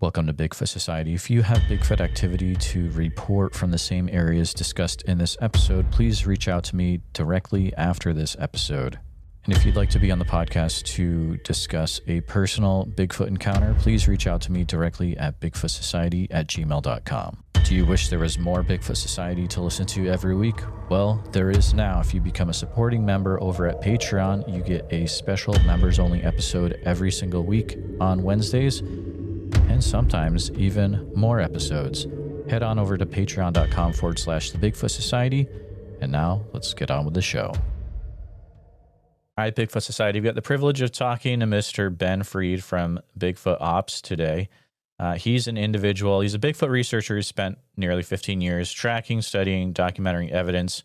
Welcome to Bigfoot Society. If you have Bigfoot activity to report from the same areas discussed in this episode, please reach out to me directly after this episode. And if you'd like to be on the podcast to discuss a personal Bigfoot encounter, please reach out to me directly at bigfootsociety@gmail.com. Do you wish there was more Bigfoot Society to listen to every week? Well, there is now. If you become a supporting member over at Patreon, you get a special members-only episode every single week on Wednesdays, and sometimes even more episodes. Head on over to patreon.com/the Bigfoot Society. And now let's get on with the show. All right, Bigfoot Society, we've got the privilege of talking to Mr. Ben Freed from Bigfoot Ops today. He's an individual. He's a Bigfoot researcher who spent nearly 15 years tracking, studying, documenting evidence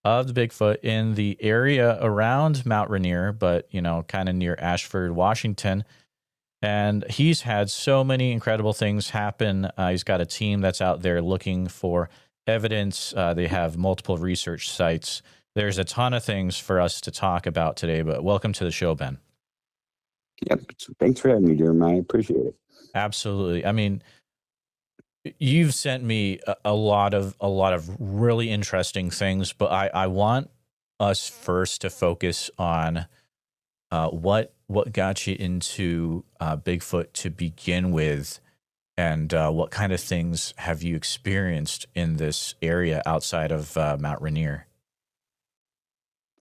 of the Bigfoot in the area around Mount Rainier, but, kind of near Ashford, Washington. And he's had so many incredible things happen. He's got a team that's out there looking for evidence. They have multiple research sites. There's a ton of things for us to talk about today, but welcome to the show, Ben. Yep. Thanks for having me, Jeremiah. I appreciate it. Absolutely. I mean, you've sent me a lot of really interesting things, but I want us first to focus on what got you into Bigfoot to begin with, and what kind of things have you experienced in this area outside of Mount Rainier?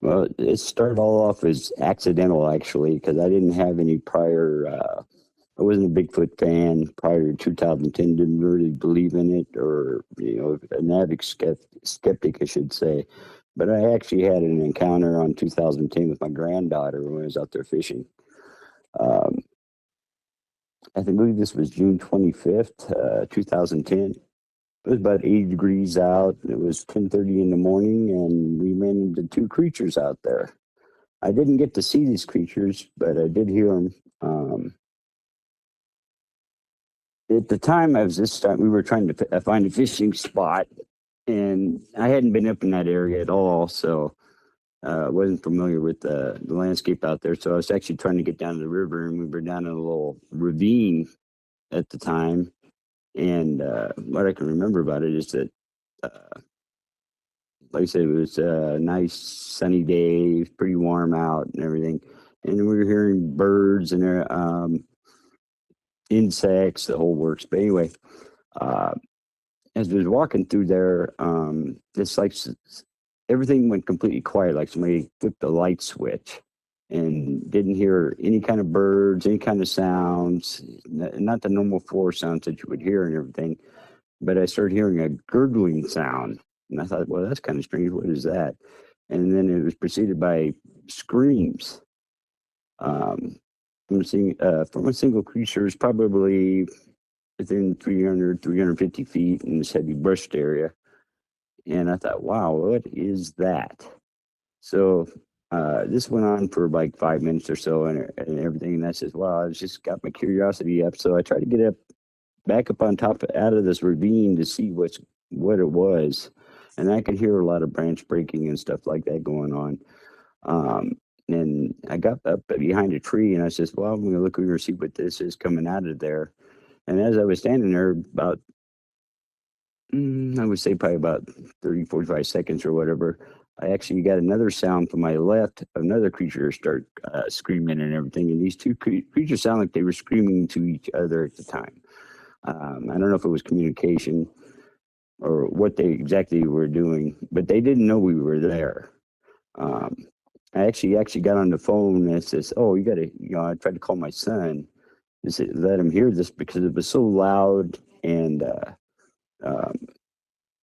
Well, it started all off as accidental, actually, because I didn't have any prior. I wasn't a Bigfoot fan prior to 2010. Didn't really believe in it, or an avid skeptic, I should say. But I actually had an encounter on 2010 with my granddaughter when I was out there fishing. I believe this was June 25th, 2010. It was about 80 degrees out. It was 10:30 in the morning, and we ran into two creatures out there. I didn't get to see these creatures, but I did hear them. At the time, we were trying to find a fishing spot, and I hadn't been up in that area at all, so I wasn't familiar with the landscape out there. So I was actually trying to get down to the river, and we were down in a little ravine at the time. And what I can remember about it is that, like I said, it was a nice sunny day, pretty warm out and everything. And we were hearing birds and insects, the whole works. But anyway, as we was walking through there, it's like everything went completely quiet, like somebody flipped the light switch, and didn't hear any kind of birds, any kind of sounds, not the normal forest sounds that you would hear and everything. But I started hearing a gurgling sound, and I thought, well, that's kind of strange. What is that? And then it was preceded by screams from a single creature. It's probably within 350 feet in this heavy brushed area. And I thought, wow, what is that? So this went on for like 5 minutes or so and everything. And I said, wow, I just got my curiosity up. So I tried to get back up on top out of this ravine to see what it was. And I could hear a lot of branch breaking and stuff like that going on. And I got up behind a tree, and I said, well, I'm going to look over and see what this is coming out of there. And as I was standing there, about I would say probably about 30, 45 seconds or whatever, I actually got another sound from my left, another creature start screaming and everything. And these two creatures sound like they were screaming to each other at the time. I don't know if it was communication or what they exactly were doing, but they didn't know we were there. I actually got on the phone and says, oh, you got to, I tried to call my son to let him hear this because it was so loud and,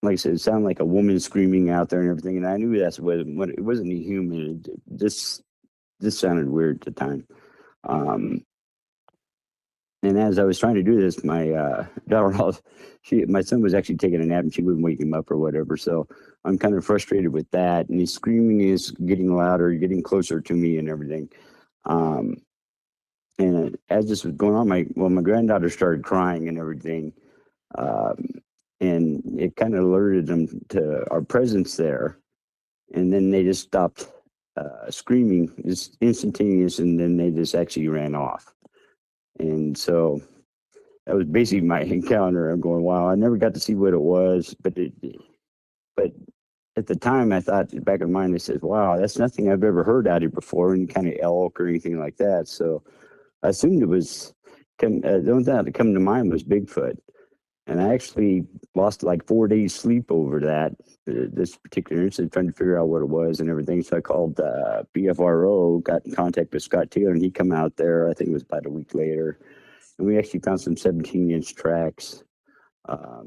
like I said, it sounded like a woman screaming out there and everything, and I knew that's what it wasn't a human. This sounded weird at the time. And as I was trying to do this, my daughter, my son was actually taking a nap, and she wouldn't wake him up or whatever. So I'm kind of frustrated with that, and his screaming is getting louder, getting closer to me, and everything. And as this was going on, my granddaughter started crying and everything. And it kind of alerted them to our presence there. And then they just stopped screaming, just instantaneous, and then they just actually ran off. And so that was basically my encounter. I'm going, wow, I never got to see what it was, but at the time I thought, back in my mind, I said, wow, that's nothing I've ever heard out here before, any kind of elk or anything like that. So I assumed it was, the only thing that come to mind was Bigfoot. And I actually lost like 4 days sleep over that, this particular incident, trying to figure out what it was and everything. So I called BFRO, got in contact with Scott Taylor, and he come out there. I think it was about a week later. And we actually found some 17-inch tracks, a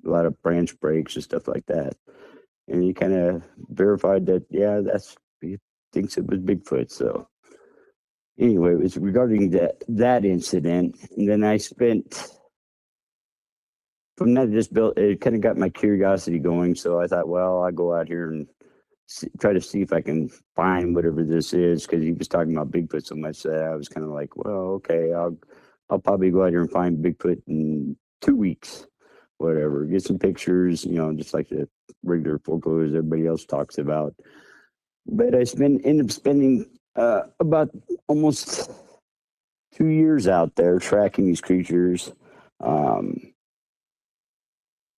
lot of branch breaks and stuff like that. And he kind of verified that, yeah, he thinks it was Bigfoot. So anyway, it was regarding that incident. And then I spent, from that, just built, it kind of got my curiosity going. So I thought, well, I'll go out here and try to see if I can find whatever this is, because he was talking about Bigfoot so much that I was kind of like, well, okay, I'll probably go out here and find Bigfoot in 2 weeks, whatever. Get some pictures, just like the regular folklore everybody else talks about. But I ended up spending about almost 2 years out there tracking these creatures.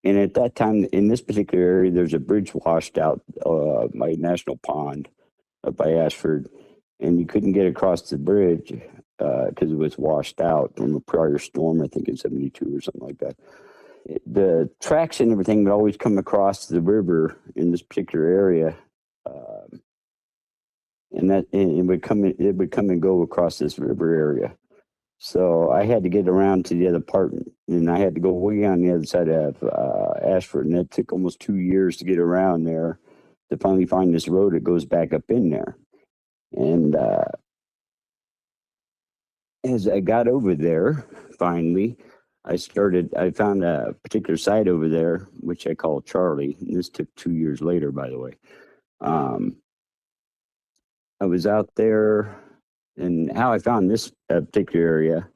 And at that time, in this particular area, there's a bridge washed out by National Pond up by Ashford, and you couldn't get across the bridge because it was washed out from a prior storm, I think in '72 or something like that. The tracks and everything would always come across the river in this particular area, and it would come and go across this river area. So I had to get around to the other part, and I had to go way on the other side of Ashford, and it took almost 2 years to get around there to finally find this road that goes back up in there. And as I got over there, finally, I found a particular site over there, which I call Charlie. And this took 2 years later, by the way. I was out there, and how I found this particular area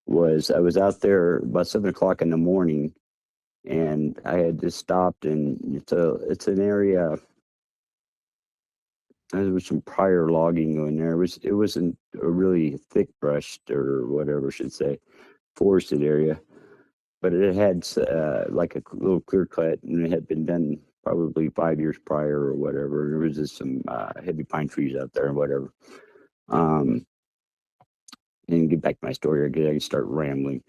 was I was out there about 7 o'clock in the morning, and I had just stopped, and it's an area. There was some prior logging going there. It wasn't a really thick brushed or whatever I should say, forested area, but it had like a little clear cut, and it had been done probably 5 years prior or whatever. There was just some heavy pine trees out there and whatever. And get back to my story, I can start rambling.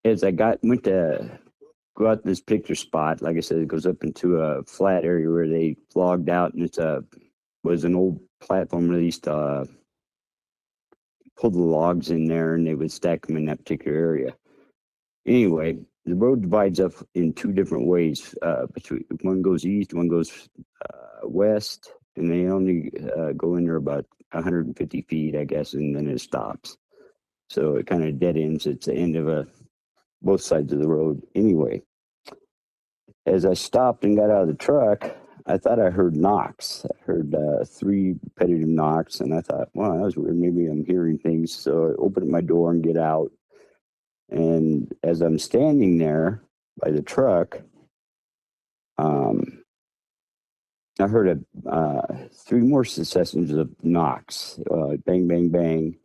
As I went to go out this picture spot, like I said, it goes up into a flat area where they logged out, and was an old platform where they used to pull the logs in there, and they would stack them in that particular area. Anyway, the road divides up in two different ways. Between one goes east, one goes west, and they only go in there about 150 feet, I guess, and then it stops. So it kind of dead ends. It's the end of both sides of the road. Anyway, as I stopped and got out of the truck, I thought I heard knocks. I heard 3 repetitive knocks, and I thought, wow, that was weird. Maybe I'm hearing things. So I opened my door and get out. And as I'm standing there by the truck, I heard 3 more successions of knocks, bang, bang, bang.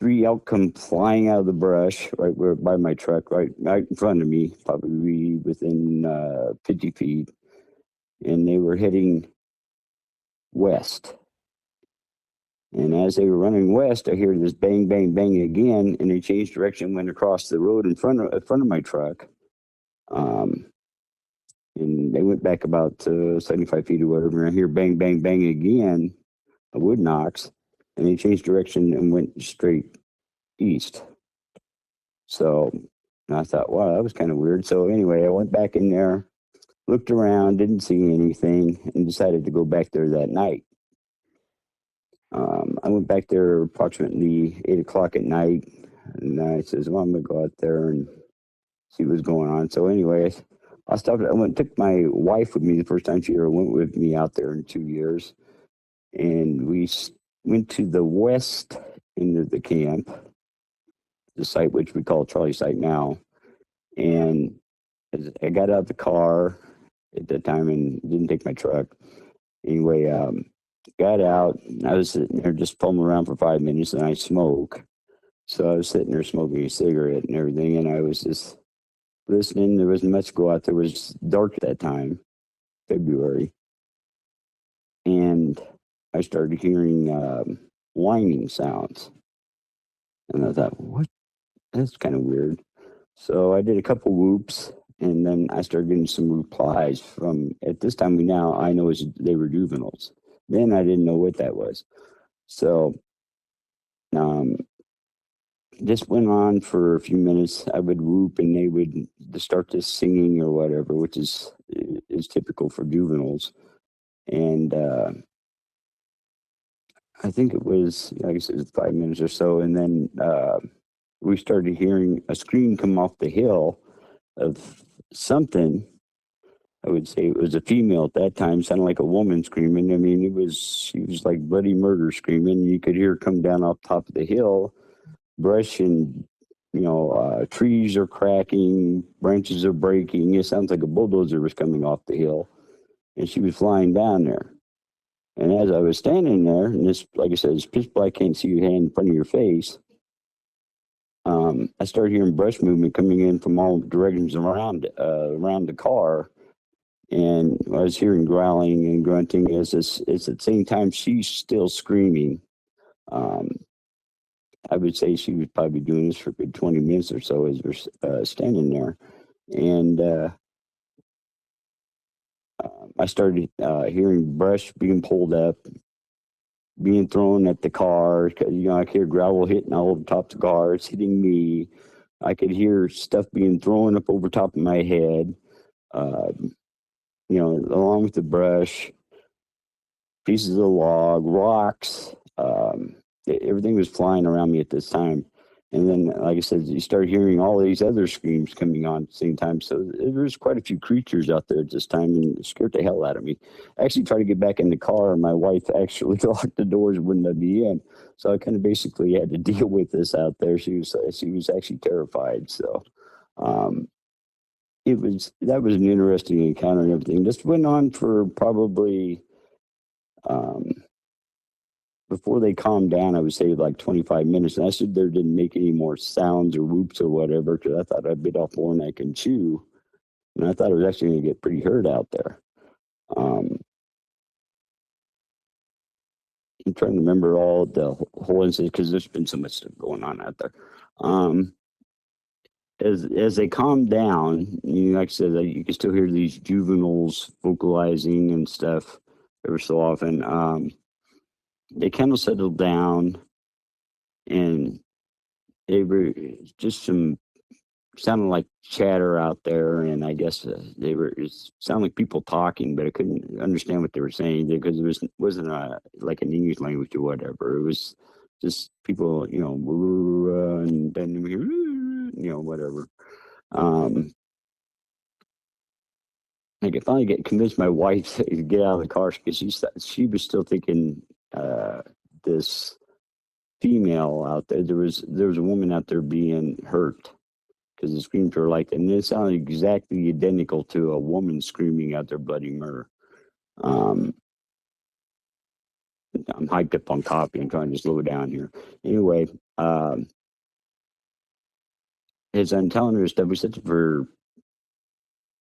3 elk come flying out of the brush right where by my truck, right in front of me, probably within 50 feet, and they were heading west. And as they were running west, I hear this bang, bang, bang again, and they changed direction, went across the road in front of my truck. And they went back about 75 feet or whatever. And I hear bang, bang, bang again, wood knocks, and they changed direction and went straight east. So I thought, wow, that was kind of weird. So anyway, I went back in there, looked around, didn't see anything, and decided to go back there that night. I went back there approximately 8 o'clock at night, and I says, well, I'm going to go out there and see what's going on. So anyway, I stopped. I took my wife with me the first time she ever went with me out there in 2 years. And we went to the west end of the camp, the site which we call Charlie site now. And as I got out of the car at that time and didn't take my truck. Anyway, got out. I was sitting there just fumbling around for 5 minutes, and I smoke. So I was sitting there smoking a cigarette and everything, and I was just listening. There wasn't much go out. There was dark at that time, February, and I started hearing whining sounds, and I thought, "What? That's kind of weird." So I did a couple whoops, and then I started getting some replies from. At this time, now I know they were juveniles. Then I didn't know what that was. So um, this went on for a few minutes. I would whoop, and they would start this singing or whatever, which is typical for juveniles. And I think it was, like I said, 5 minutes or so, and then we started hearing a scream come off the hill of something. I would say it was a female at that time, sounded like a woman screaming. I mean, she was like bloody murder screaming. You could hear her come down off top of the hill, brush and, trees are cracking, branches are breaking. It sounds like a bulldozer was coming off the hill, and she was flying down there. And as I was standing there, and this, like I said, it's pitch black, can't see your hand in front of your face. I started hearing brush movement coming in from all directions around the car, and I was hearing growling and grunting. It's at the same time she's still screaming. Um, I would say she was probably doing this for a good 20 minutes or so as we're standing there, and I started hearing brush being pulled up, being thrown at the car. I could hear gravel hitting all over top of the car. It's hitting me. I could hear stuff being thrown up over top of my head. Uh, along with the brush, pieces of log, rocks. Everything was flying around me at this time. And then, like I said, you start hearing all these other screams coming on at the same time. So there was quite a few creatures out there at this time, and it scared the hell out of me. I actually tried to get back in the car, and my wife actually locked the doors, wouldn't let me in. So I kind of basically had to deal with this out there. She was actually terrified. So um, that was an interesting encounter and everything. This went on for probably. Um, Before they calmed down, I would say like 25 minutes. And I stood there, didn't make any more sounds or whoops or whatever, because I thought I bit off more than I can chew. And I thought it was actually going to get pretty hurt out there. Um, I'm trying to remember all the whole incident because there's been so much stuff going on out there. Um, as they calmed down, like I said, you can still hear these juveniles vocalizing and stuff every so often. They kind of settled down, and they were just some sounded like chatter out there, and I guess it sounded like people talking, but I couldn't understand what they were saying because wasn't like an English language or whatever. It was just people, and then whatever. Um, I could finally convince my wife to get out of the car because she was still thinking this female out there. There was a woman out there being hurt because the screams were like, and it sounded exactly identical to a woman screaming out their bloody murder. Um, I'm hyped up on coffee. I'm trying to slow down here. Anyway, as I'm telling her stuff, we sat there for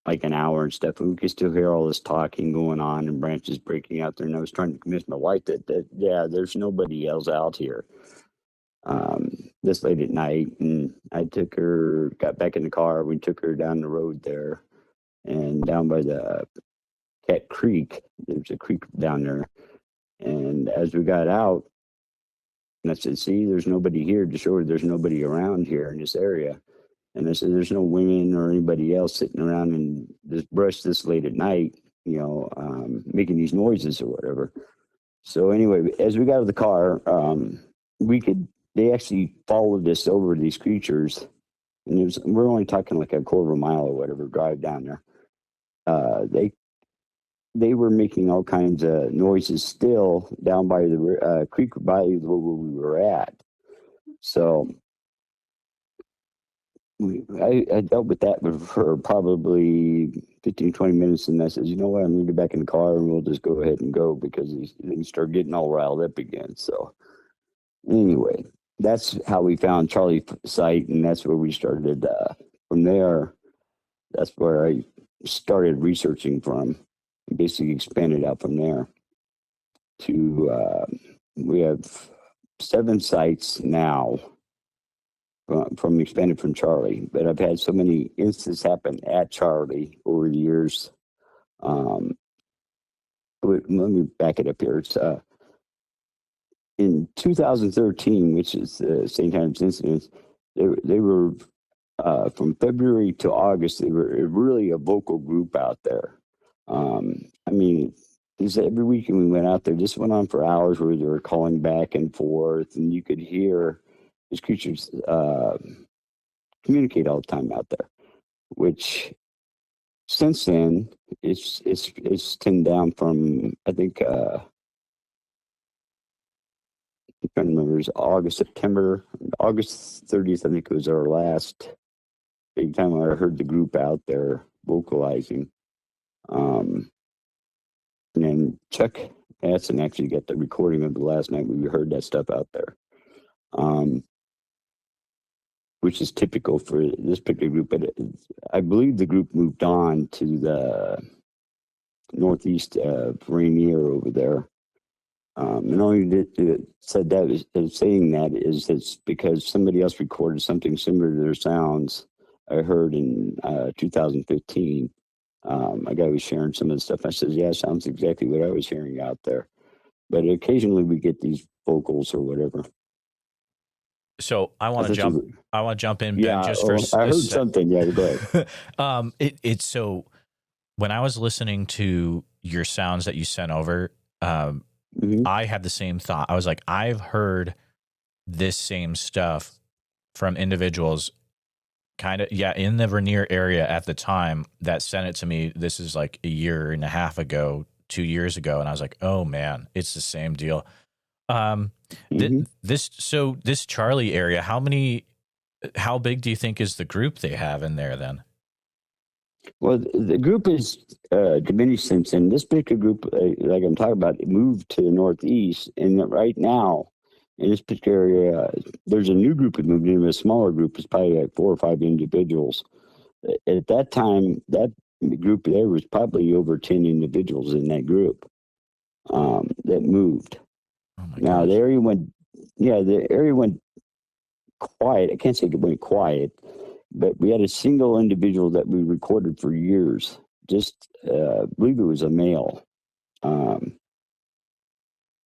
like an hour and stuff, and we could still hear all this talking going on and branches breaking out there. And I was trying to convince my wife that yeah, there's nobody else out here this late at night. And I got back in the car. We took her down the road there and down by the Cat Creek. There's a creek down there. And as we got out, and I said, see, there's nobody here to show her there's nobody around here in this area. And I said, there's no women or anybody else sitting around in this brush this late at night, making these noises or whatever. So anyway, as we got out of the car, they actually followed us over these creatures. And we're only talking like a quarter of a mile or whatever drive down there. They were making all kinds of noises still down by the creek by where we were at. So I dealt with that for probably 15, 20 minutes, and I said, you know what, I'm going to get back in the car and we'll just go ahead and go because these things start getting all riled up again. So anyway, that's how we found Charlie site, and that's where we started. From there, that's where I started researching from, and basically expanded out from there to we have 7 sites now from expanded from Charlie, but I've had so many instances happen at Charlie over the years. Um, let me back it up here. It's in 2013, which is the same time as incidents. They were from February to August. They were really a vocal group out there. I mean, just every weekend we went out there. Just went on for hours where they were calling back and forth, and you could hear these creatures communicate all the time out there. Which since then it's thinned down from, I think, I'm trying to remember, it was August 30th. I think it was our last big time I heard the group out there vocalizing. And then Chuck Madsen actually got the recording of the last night we heard that stuff out there, which is typical for this particular group. But I believe the group moved on to the northeast of Rainier over there. And only said that is saying that is it's because somebody else recorded something similar to their sounds I heard in 2015. A guy was sharing some of the stuff. I said, yeah, sounds exactly what I was hearing out there. But occasionally we get these vocals or whatever. So I want to jump. I want to jump in, Ben. Yeah, just for I heard something. Yeah, go ahead. It's so when I was listening to your sounds that you sent over, I had the same thought. I was like, I've heard this same stuff from individuals kind of, in the Rainier area at the time that sent it to me. This is like a year and a half ago, 2 years ago. And I was like, oh man, it's the same deal. This Charlie area, how big do you think is the group they have in there then? Well, the group is diminished since then. This particular group, like I'm talking about, it moved to the northeast, and right now, in this particular area, there's a new group that moved in, a smaller group. It's probably like 4 or 5 individuals. At that time, that group there was probably over 10 individuals in that group that moved. Oh my now, gosh. the area went quiet. I can't say it went quiet, but we had a single individual that we recorded for years. Just I believe it was a male,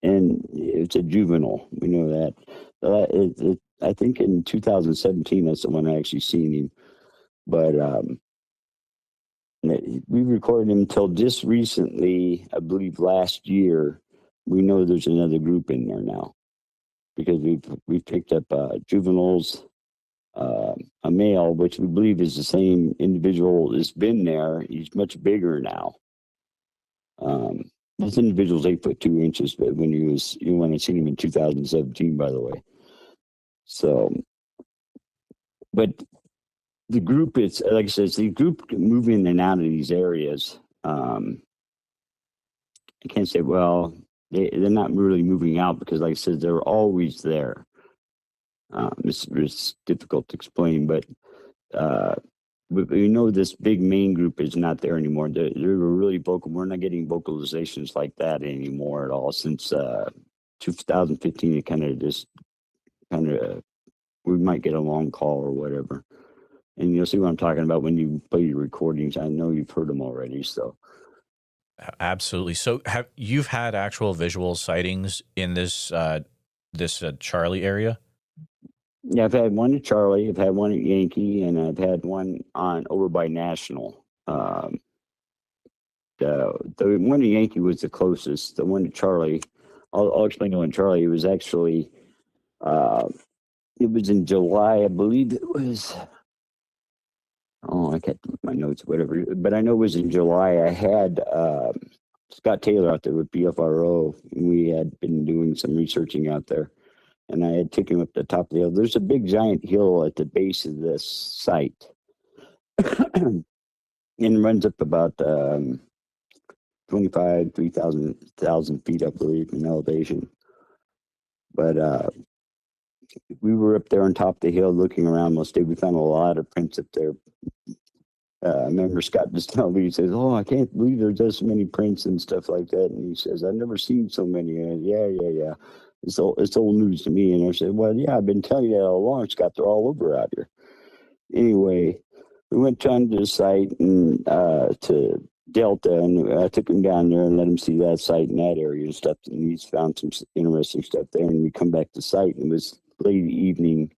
and it's a juvenile. We know that. I think in 2017, that's the one I actually seen him. But we recorded him until just recently. I believe last year. We know there's another group in there now because we've picked up juveniles. A male, which we believe is the same individual that's been there. He's much bigger now. This individual's 8'2", but when I seen him in 2017, by the way. So, but the group is, like I said, it's the group moving in and out of these areas. I can't say, well, they're not really moving out because, like I said, they're always there. It's difficult to explain, but we know this big main group is not there anymore. They were really vocal. We're not getting vocalizations like that anymore at all since 2015. It kind of we might get a long call or whatever, and you'll see what I'm talking about when you play your recordings. I know you've heard them already, so. Absolutely. So you've had actual visual sightings in this Charlie area? Yeah, I've had one at Charlie, I've had one at Yankee, and I've had one over by National. The one at Yankee was the closest. The one at Charlie, I'll explain the one at Charlie. It was actually, it was in July, I believe it was. Oh, I can't my notes, whatever. But I know it was in July. I had Scott Taylor out there with BFRO. And we had been doing some researching out there. and I had taken him up the top of the hill. There's a big giant hill at the base of this site, and runs up about 25, 3,000 feet, I believe, in elevation. But we were up there on top of the hill looking around most day. We found a lot of prints up there. I remember Scott just telling me, he says, "Oh, I can't believe there's this many prints and stuff like that." And he says, "I've never seen so many." And yeah. It's old news to me. And I said, "Well, yeah, I've been telling you that all along, Scott. They're all over out here." Anyway, we went down to the site and to Delta, and I took him down there and let him see that site and that area and stuff. And he's found some interesting stuff there. And we come back to site, and it was late evening.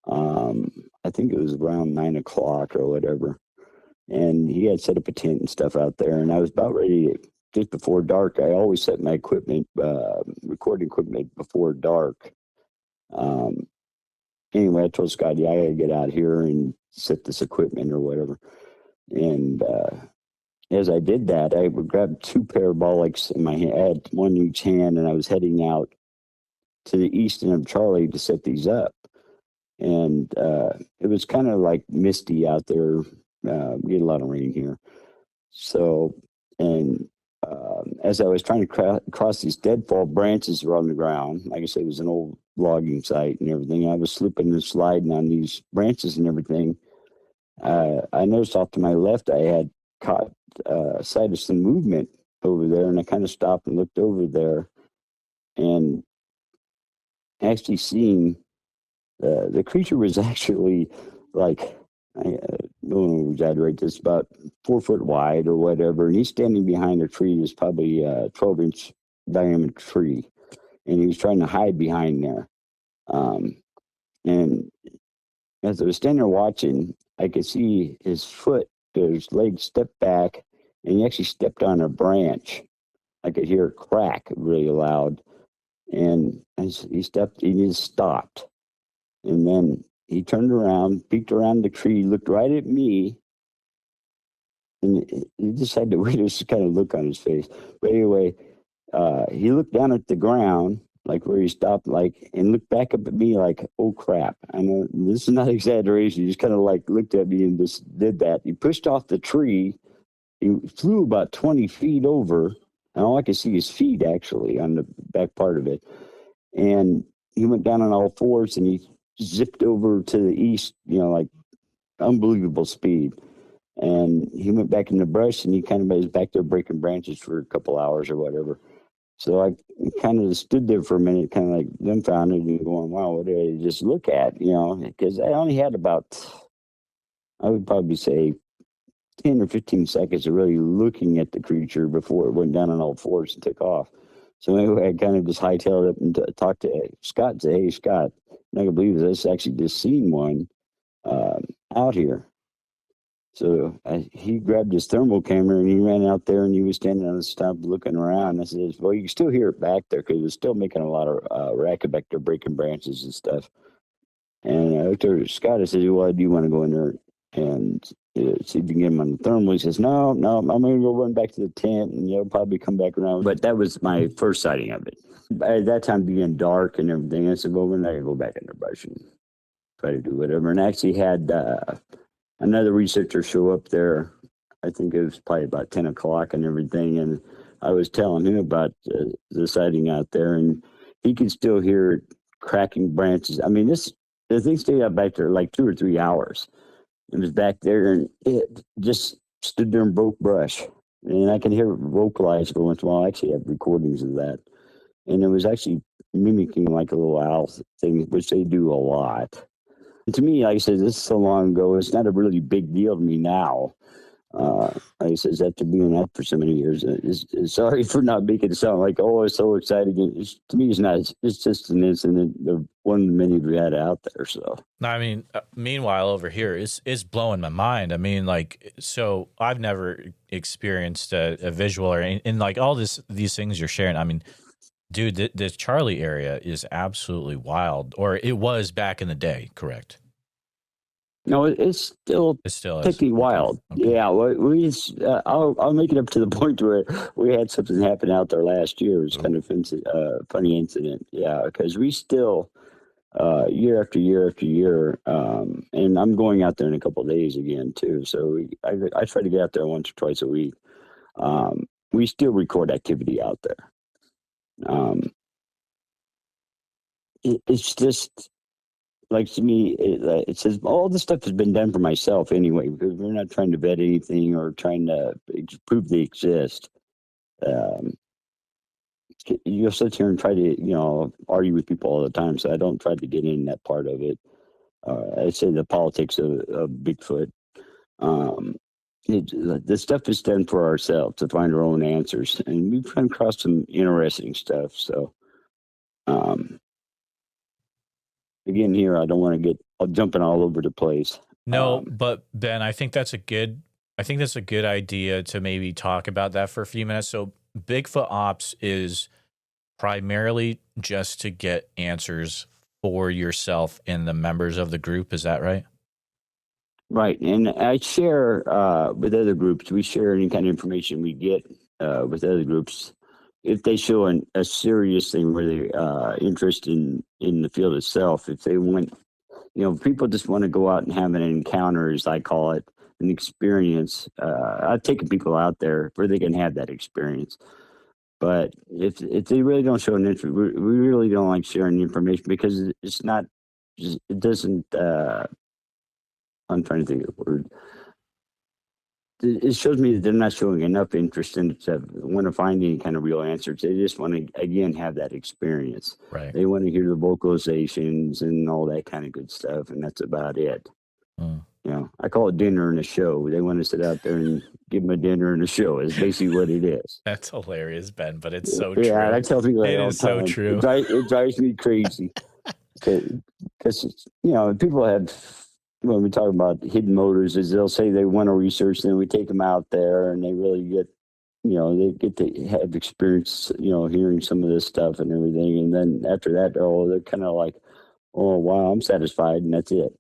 I think it was around 9 o'clock or whatever. And he had set up a tent and stuff out there. And I was about ready to, just before dark. I always set my equipment, recording equipment, before dark. Anyway, I told Scott, "Yeah, I got to get out here and set this equipment or whatever." And as I did that, I would grab two parabolics in my hand. I had one in each hand, and I was heading out to the east end of Charlie to set these up. And it was kind of like misty out there. We get a lot of rain here. So, and as I was trying to cross these deadfall branches around the ground, like I said, it was an old logging site and everything. I was slipping and sliding on these branches and everything. I noticed off to my left, I had caught sight of some movement over there, and I kind of stopped and looked over there, and actually seeing the creature was actually like, I don't want to exaggerate this, about 4 foot wide or whatever, and he's standing behind a tree that's probably a 12-inch diameter tree, and he was trying to hide behind there. And as I was standing there watching, I could see his foot, his leg stepped back, and he actually stepped on a branch. I could hear it crack really loud, and as he just stopped. And then he turned around, peeked around the tree, looked right at me, and he just had the weirdest kind of look on his face. But anyway, he looked down at the ground, like where he stopped, like, and looked back up at me like, "Oh crap!" I know this is not exaggeration. He just kind of like looked at me and just did that. He pushed off the tree. He flew about 20 feet over, and all I could see his feet actually on the back part of it. And he went down on all fours, and he zipped over to the east, like unbelievable speed. And he went back in the brush, and he kind of was back there breaking branches for a couple hours or whatever. So I kind of stood there for a minute, kind of like dumbfounded and going, "Wow, what did I just look at?" Because I only had about, I would probably say, 10 or 15 seconds of really looking at the creature before it went down on all fours and took off. So anyway, I kind of just hightailed up and talked to Scott and said, "Hey, Scott, I'm not gonna believe this. Actually just seen one out here." So he grabbed his thermal camera and he ran out there, and he was standing on the stump looking around. I said, "Well, you can still hear it back there because it was still making a lot of racket back there, breaking branches and stuff." And I looked at Scott. I said, "Well, do you want to go in there and see if you can get him on the thermal?" He says, No, I'm going to go run back to the tent, and you'll probably come back around." But that was my first sighting of it. At that time, being dark and everything, I said, "Well, we're not going to go back in the brush and try to do whatever." And I actually had another researcher show up there. I think it was probably about 10 o'clock and everything. And I was telling him about the sighting out there, and he could still hear cracking branches. I mean, the thing stayed up back there like 2 or 3 hours. It was back there, and it just stood there and broke brush. And I can hear it vocalize every once in a while. I actually have recordings of that. And it was actually mimicking like a little owl thing, which they do a lot. To me, like I said, this is so long ago, it's not a really big deal to me now. Like I said, after being that for so many years, sorry for not making it sound like, "Oh, it's so exciting." To me, it's not. It's just an incident of one of the many we had out there. So, I mean, meanwhile, over here, it's blowing my mind. I mean, like, so I've never experienced a visual and like all these things you're sharing. I mean, dude, the Charlie area is absolutely wild, or it was back in the day, correct? no, it's still technically wild. Okay. Yeah, I'll make it up to the point where we had something happen out there last year. It was kind of funny incident. Yeah, because we still year after year after year. And I'm going out there in a couple of days again too. So I try to get out there once or twice a week. We still record activity out there. Um, it's just like to me, it says all this stuff has been done for myself anyway, because we're not trying to vet anything or trying to prove they exist. Um, you'll sit here and try to, argue with people all the time. So I don't try to get in that part of it. I say the politics of Bigfoot. Um, this stuff is done for ourselves to find our own answers, and we've come across some interesting stuff. So, um, again, here I don't want to get jumping all over the place. No, but Ben, I think that's a good idea to maybe talk about that for a few minutes. So Bigfoot Ops is primarily just to get answers for yourself and the members of the group. Is that right? Right, and I share with other groups. We share any kind of information we get with other groups. If they show a serious thing where they interest in the field itself, if they want, people just want to go out and have an encounter, as I call it, an experience. I've taken people out there where they can have that experience. But if they really don't show an interest, we really don't like sharing the information because it's not, it doesn't. I'm trying to think of the word. It shows me that they're not showing enough interest in it to want to find any kind of real answers. They just want to, again, have that experience. Right. They want to hear the vocalizations and all that kind of good stuff, and that's about it. I call it dinner and a show. They want to sit out there and give them a dinner and a show. Is basically what it is. That's hilarious, Ben, but it's so Yeah, true. I tell people that It all is the time. so true. It drives me crazy because people have, when we talk about hidden motives, is they'll say they want to research, then we take them out there and they really get, they get to have experience, hearing some of this stuff and everything, and then after that, they're kind of like, oh wow, I'm satisfied, and that's it,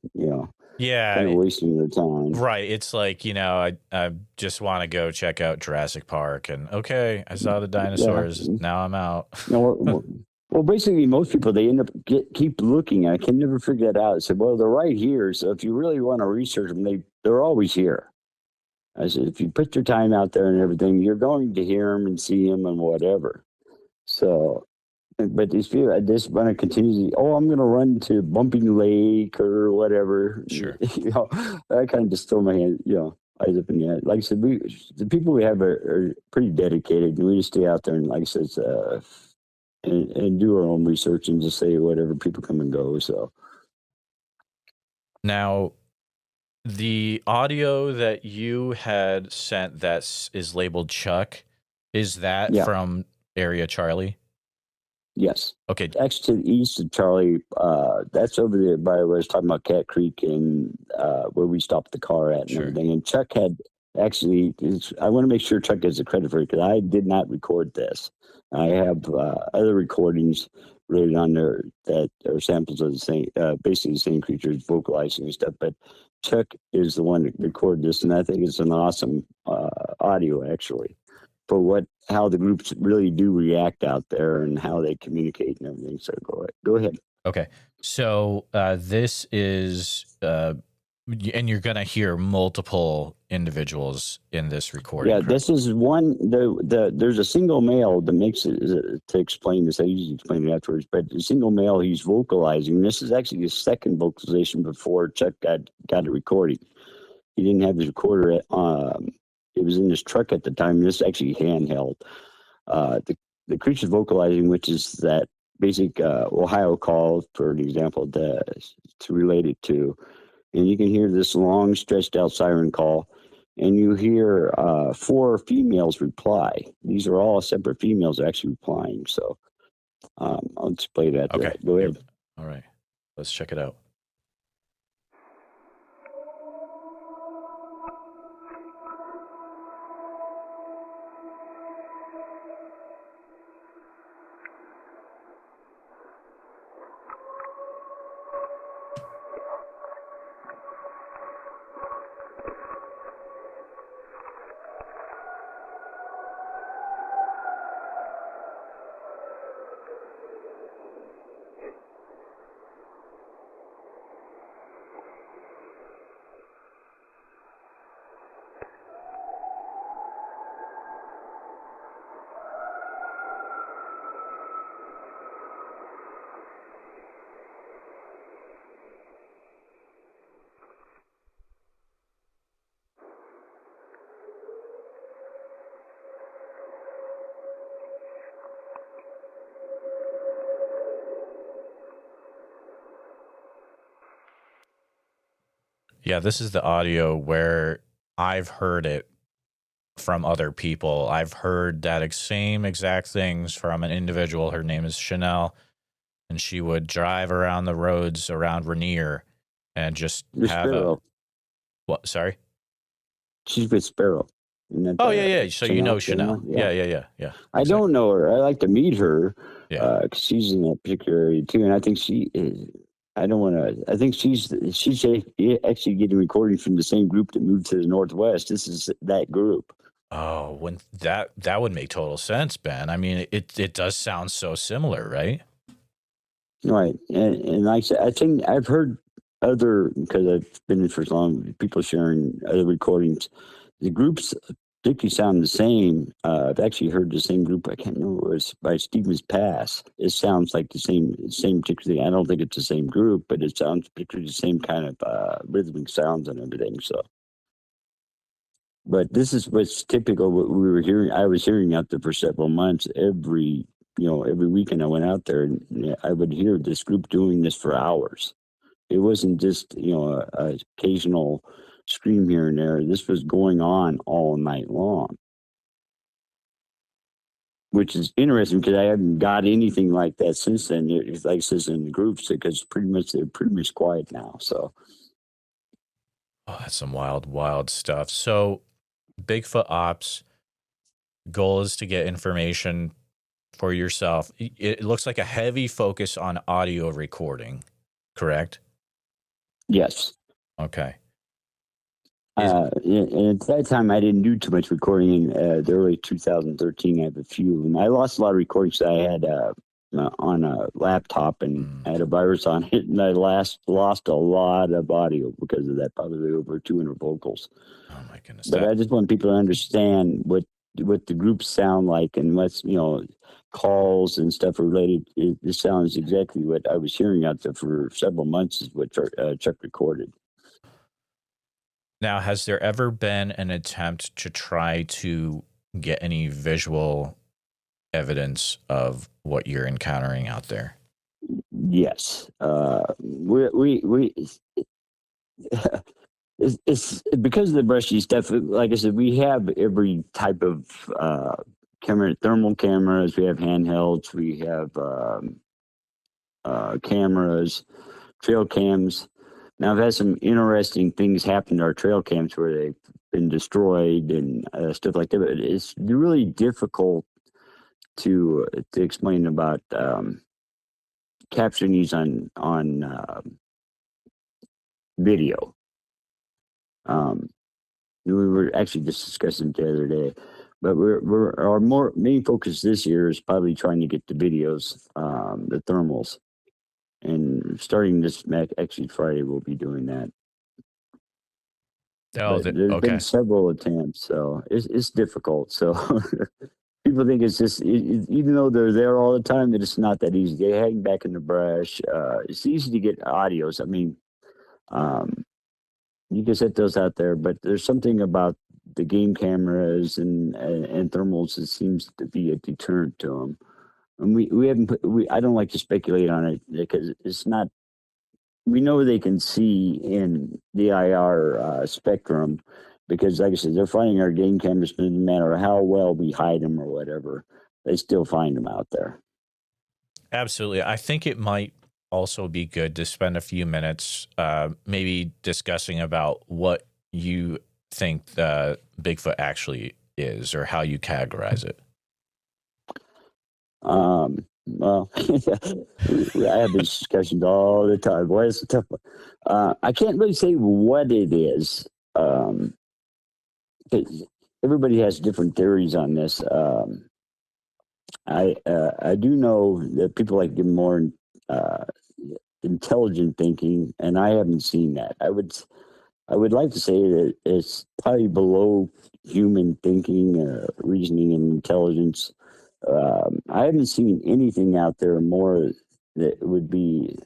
Yeah, kind of wasting their time. right. It's like, I just want to go check out Jurassic Park and okay, I saw the dinosaurs. Yeah. Now I'm out. Well, basically, most people they end up keep looking. I can never figure that out. I said, well, they're right here. So if you really want to research them, they're always here. I said, if you put your time out there and everything, you're going to hear them and see them and whatever. So, but these people, I just want to continue. I'm going to run to Bumping Lake or whatever. Sure. I kind of just throw my hand, eyes up in the air. Like I said, the people we have are pretty dedicated, and we just stay out there and, like I said, and do our own research and just say whatever, people come and go. So now, the audio that you had sent that is labeled Chuck, is that from Area Charlie? Yes. Okay. Actually, to the east of Charlie, that's over there by where I was talking about Cat Creek and where we stopped the car at and everything. And Chuck had actually, I want to make sure Chuck gets the credit for it because I did not record this. I have other recordings rated on there that are samples of the same, basically the same creatures vocalizing and stuff. But Chuck is the one that recorded this, and I think it's an awesome audio actually for how the groups really do react out there and how they communicate and everything. So go ahead. Okay. So this is, and you're going to hear multiple individuals in this recording. Yeah, correct? this is one. There's a single male that makes it to explain this. I usually explain it afterwards, but the single male he's vocalizing. This is actually his second vocalization before Chuck got a recording. He didn't have his recorder. It was in his truck at the time. This is actually handheld. The creature's vocalizing, which is that basic Ohio call, for an example, to relate it to. And you can hear this long, stretched out siren call, and you hear 4 females reply. These are all separate females actually replying. So I'll just play that. Okay. Go ahead. All right. Let's check it out. Yeah, this is the audio where I've heard it from other people. I've heard that same exact things from an individual. Her name is Chanel, and she would drive around the roads around Rainier and just The have a Sparrow. what? Sorry. She's with Sparrow. Isn't that Oh yeah, yeah. So you know Chanel one? Chanel. Yeah. Yeah. I don't Exactly. know her. I like to meet her Yeah. because she's in that particular area too, and I think she is. I don't want to. I think actually getting recordings from the same group that moved to the Northwest. This is that group. Oh, when that would make total sense, Ben. I mean, it does sound so similar, right? Right. And like I said, I think I've heard other, because I've been in for so long, people sharing other recordings. The groups particularly sound the same. I've actually heard the same group. I can't remember what it was by Stevens Pass. It sounds like the same particular thing. I don't think it's the same group, but it sounds particularly the same kind of rhythmic sounds and everything. So, but this is what's typical. What we were hearing, I was hearing out there for several months. Every weekend I went out there, and I would hear this group doing this for hours. It wasn't just a occasional scream here and there. This was going on all night long, which is interesting because I haven't got anything like that since then. It's like it says in the groups because they're pretty much quiet now. So Oh, that's some wild, wild stuff. So, Bigfoot Ops goal is to get information for yourself. It looks like a heavy focus on audio recording, correct? yes. Okay. Is And at that time, I didn't do too much recording. In the early 2013, I have a few of them. I lost a lot of recordings that I had on a laptop, and I had a virus on it, and I lost a lot of audio because of that, probably over 200 vocals. oh my goodness, But I just want people to understand what the groups sound like and what's calls and stuff related. This sounds exactly what I was hearing out there for several months. Is what Chuck recorded. now has there ever been an attempt to try to get any visual evidence of what you're encountering out there? Yes, we it's because of the brushy stuff. Like I said, we have every type of camera, thermal cameras. We have handhelds. We have cameras, trail cams. Now, I've had some interesting things happen to our trail cams where they've been destroyed and stuff like that. But it's really difficult to explain about capturing these on video. Um, we were actually just discussing it the other day, but our more main focus this year is probably trying to get the videos, the thermals, and starting this actually Friday we'll be doing that. Oh, But there's been okay. several attempts, so it's difficult. So people think it's just even though they're there all the time, it's not that easy. They hang back in the brush. It's easy to get audios. I mean, um, you can set those out there, but there's something about the game cameras and thermals that seems to be a deterrent to them. And we haven't I don't like to speculate on it because it's not. We know they can see in the IR spectrum because, like I said, they're finding our game cameras. No matter how well we hide them or whatever, they still find them out there. Absolutely. I think it might also be good to spend a few minutes maybe discussing about what you think the Bigfoot actually is or how you categorize it. Well, I have these discussions all the time. Boy, it's a tough one. I can't really say what it is. 'Cause everybody has different theories on this. I do know that people like to give more uh, intelligent thinking, and I haven't seen that. I would like to say that it's probably below human thinking, reasoning, and intelligence. I haven't seen anything out there more that would be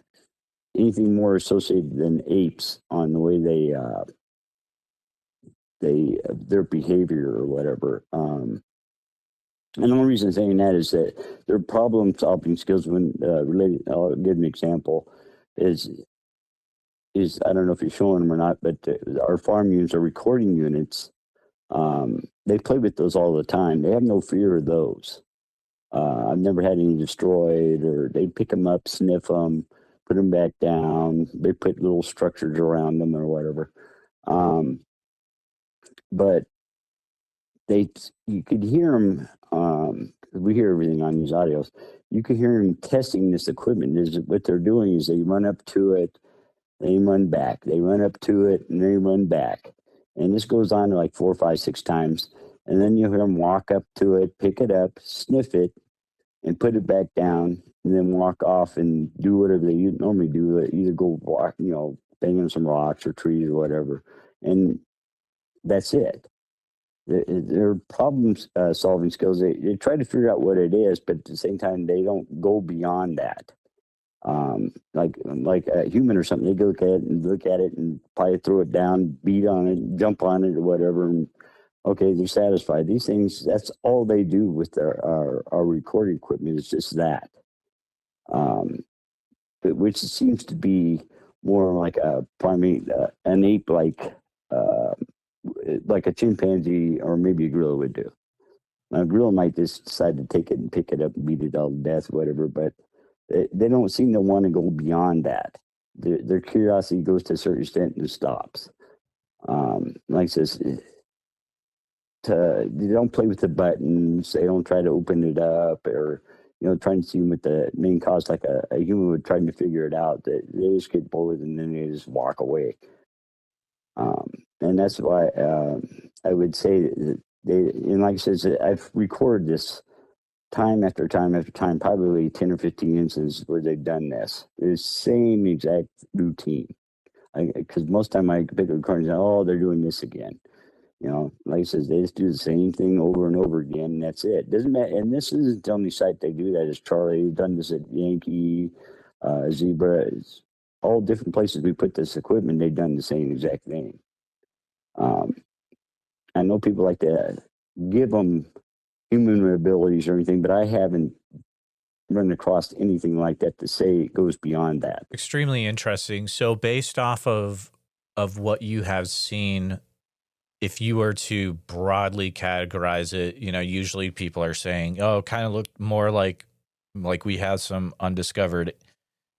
anything more associated than apes on the way they their behavior or whatever. And the only reason I'm saying that is that their problem solving skills, when related, I'll give an example, is is, I don't know if you're showing them or not, but our farm units are recording units. They play with those all the time. They have no fear of those. I've never had any destroyed, or they pick them up, sniff them, put them back down. They put little structures around them or whatever. But you could hear them. We hear everything on these audios. You could hear them testing this equipment. Is what they're doing is they run up to it, they run back, they run up to it, and they run back, and this goes on like 4, 5, 6 times, and then you hear them walk up to it, pick it up, sniff it, and put it back down, and then walk off and do whatever they normally do. Either go walk, bang on some rocks or trees or whatever, and that's it. Their problem solving skills, they try to figure out what it is, but at the same time, they don't go beyond that. Like a human or something, they look at it and probably throw it down, beat on it, jump on it or whatever, and okay, they're satisfied. These things, that's all they do with our recording equipment. It's just that, which seems to be more like an ape, like a chimpanzee or maybe a gorilla would do. Now, a gorilla might just decide to take it and pick it up and beat it all to death, whatever, but they don't seem to want to go beyond that. Their curiosity goes to a certain extent and stops. Like I says, they don't play with the buttons. They don't try to open it up or, trying to see what the main cause, like a human would trying to figure it out. They just get bored and then they just walk away. And that's why I would say that and like I said, I've recorded this time after time after time, probably 10 or 15 instances where they've done this. The same exact routine. Because most time I pick a recording and say, oh, they're doing this again. Like I says, they just do the same thing over and over again, and that's it. Doesn't matter. And this isn't the only site they do that. Is Charlie. They've done this at Yankee, Zebra. It's all different places we put this equipment. They've done the same exact thing. I know people like to give them human abilities or anything, but I haven't run across anything like that to say it goes beyond that. Extremely interesting. So based off of what you have seen, if you were to broadly categorize it, usually people are saying, oh, kind of look more like we have some undiscovered,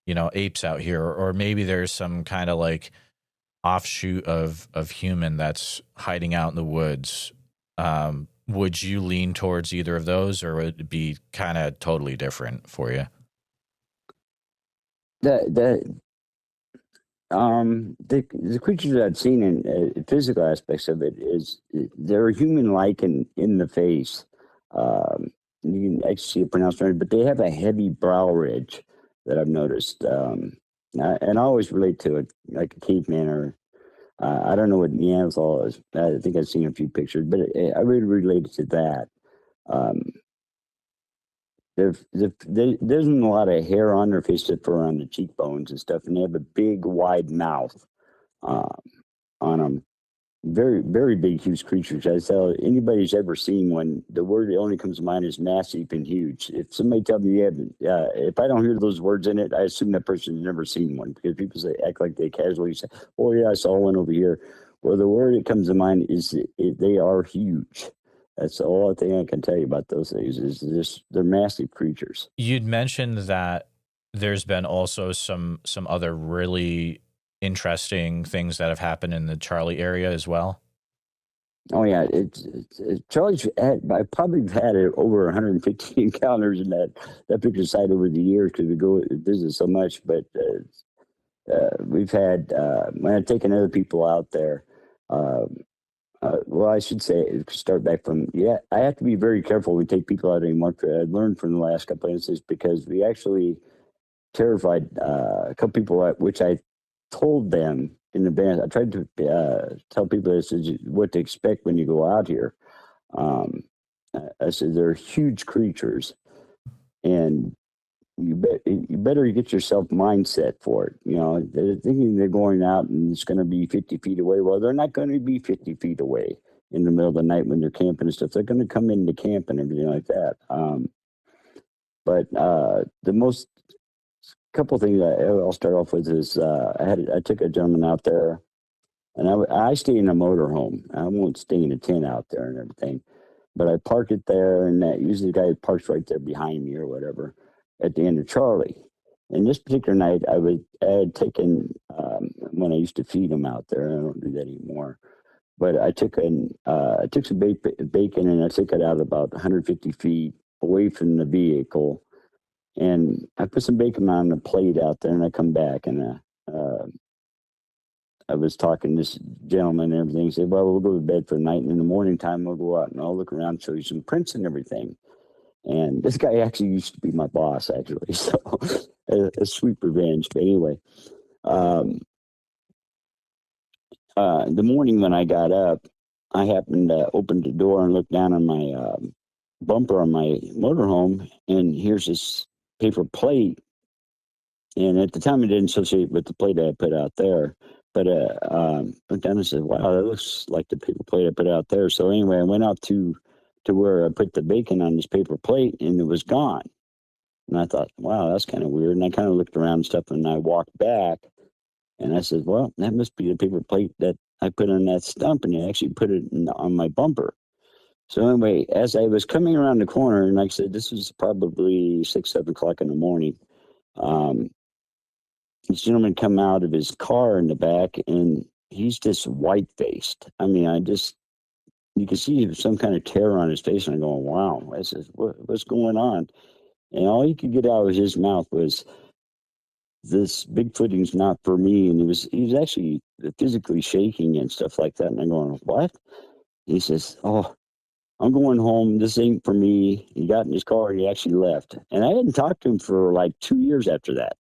apes out here, or maybe there's some kind of like offshoot of human that's hiding out in the woods. Would you lean towards either of those, or would it be kind of totally different for you? The creatures that I've seen in physical aspects of it is they're human-like in the face. You can actually see it pronounced right, but they have a heavy brow ridge that I've noticed. And I always relate to it like a caveman or I don't know what Neanderthal is. I think I've seen a few pictures, but I really relate it to that. There's isn't a lot of hair on their face except for around the cheekbones and stuff, and they have a big, wide mouth on them. Very, very big, huge creatures. I tell anybody's ever seen one, the word that only comes to mind is massive and huge. If somebody tells me, if I don't hear those words in it, I assume that person's never seen one because people act like they casually say, "Oh yeah, I saw one over here." Well, the word that comes to mind is they are huge. That's all I think I can tell you about those things. Is just they're massive creatures. You'd mentioned that there's been also some other really interesting things that have happened in the Charlie area as well. Oh yeah, it's Charlie's had. I probably had over 150 encounters in that particular site over the years because we go visit so much. But we've had when I've taken other people out there. Well, I should say, start back from, I have to be very careful when we take people out anymore. I learned from the last couple of instances because we actually terrified a couple people, which I told them in advance. I tried to tell people this is what to expect when you go out here. I said, they're huge creatures, and you better get yourself mindset for it. They're thinking they're going out and it's going to be 50 feet away. Well, they're not going to be 50 feet away in the middle of the night when they're camping and stuff. They're going to come into camp and everything like that. But the most couple things I'll start off with is I took a gentleman out there, and I stay in a motorhome. I won't stay in a tent out there and everything, but I park it there, and usually the guy parks right there behind me or whatever at the end of Charlie. And this particular night, I had taken when I used to feed him out there. I don't do that anymore. But I took some bacon and I took it out about 150 feet away from the vehicle, and I put some bacon on the plate out there, and I come back and I was talking to this gentleman and everything. He said, "Well, we'll go to bed for the night, and in the morning time we'll go out and I'll look around, show you some prints and everything." And this guy actually used to be my boss, actually, so a sweet revenge. But anyway, um, the morning when I got up, I happened to open the door and look down on my bumper on my motorhome, and here's this paper plate. And at the time, I didn't associate with the plate I put out there. But looked down and said, "Wow, that looks like the paper plate I put out there." So anyway, I went out to where I put the bacon on this paper plate, and it was gone. And I thought, "Wow, that's kind of weird." And I kind of looked around and stuff, and I walked back, and I said, "Well, that must be the paper plate that I put on that stump," and I actually put it on my bumper. So anyway, as I was coming around the corner, and like I said, this was probably 6, 7 o'clock in the morning. Um, this gentleman come out of his car in the back, and he's just white faced. I mean, you can see some kind of terror on his face, and I'm going, "Wow!" I said, "What's going on?" And all he could get out of his mouth was, "This Bigfooting's not for me." And he was actually physically shaking and stuff like that. And I'm going, "What?" He says, "Oh, I'm going home. This ain't for me." He got in his car. He actually left. And I hadn't talked to him for like 2 years after that.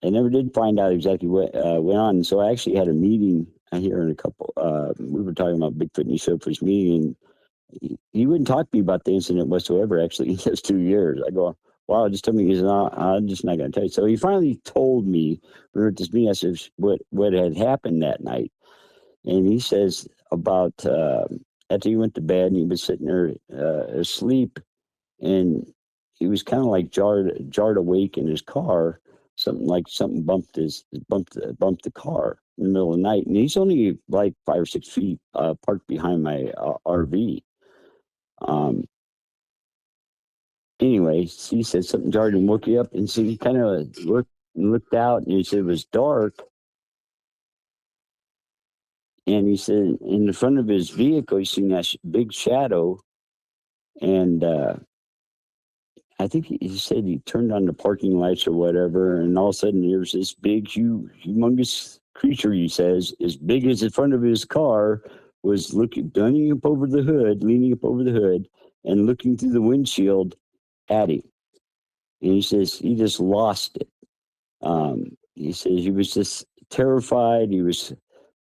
I never did find out exactly what went on. And so I actually had a meeting here in a couple. We were talking about Bigfoot, and he showed up for his meeting. And he wouldn't talk to me about the incident whatsoever, actually, in those 2 years. I go, "Wow, just tell me." He said, "No, I'm just not going to tell you." So he finally told me, we were at this meeting, I said, what had happened that night. And he says about after he went to bed and he was sitting there asleep, and he was kind of like jarred awake in his car. Something bumped the car in the middle of the night, and he's only like 5 or 6 feet parked behind my RV. Um, anyway, he said something jarred and woke you up, and so he kind of looked out, and he said it was dark, and he said in the front of his vehicle he seen that big shadow, and I think he said he turned on the parking lights or whatever, and all of a sudden there's this big, humongous creature. He says as big as the front of his car was leaning up over the hood, and looking through the windshield at him. And he says he just lost it. He says he was just terrified. He was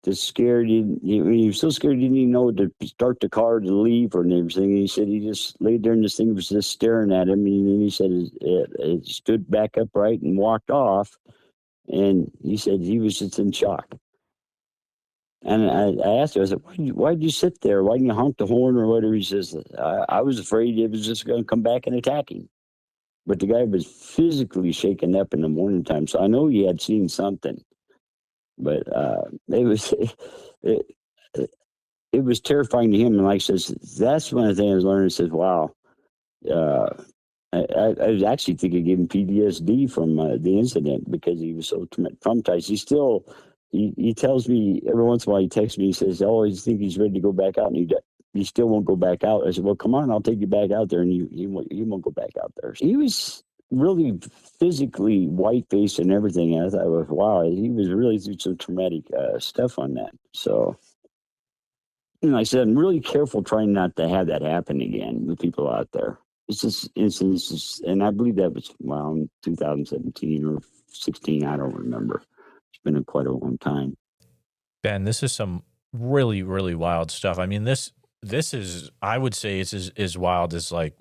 just scared. He was so scared he didn't even know to start the car to leave or everything. And he said he just laid there and this thing was just staring at him. And then he said it stood back upright and walked off. And he said he was just in shock. And I asked him, I said, why'd you sit there? Why didn't you honk the horn or whatever? He says, I was afraid it was just going to come back and attack him. But the guy was physically shaken up in the morning time. So I know he had seen something. But it was it, it was terrifying to him. And like I says, that's one of the things I was learning. He says, "Wow, uh, I actually think it gave him PTSD from the incident because he was so traumatized. He tells me every once in a while, he texts me, he says, "Oh, I think he's ready to go back out," and he still won't go back out. I said, "Well, come on, I'll take you back out there," and he won't go back out there. He was really physically white faced and everything. And I thought, well, wow, he was really through some traumatic stuff on that. So, like I said, I'm really careful trying not to have that happen again with people out there. It's just instances, and I believe that was around 2017 or 16. I don't remember. It's been quite a long time. Ben, this is some really, really wild stuff. I mean, this is, I would say, it's as wild as like,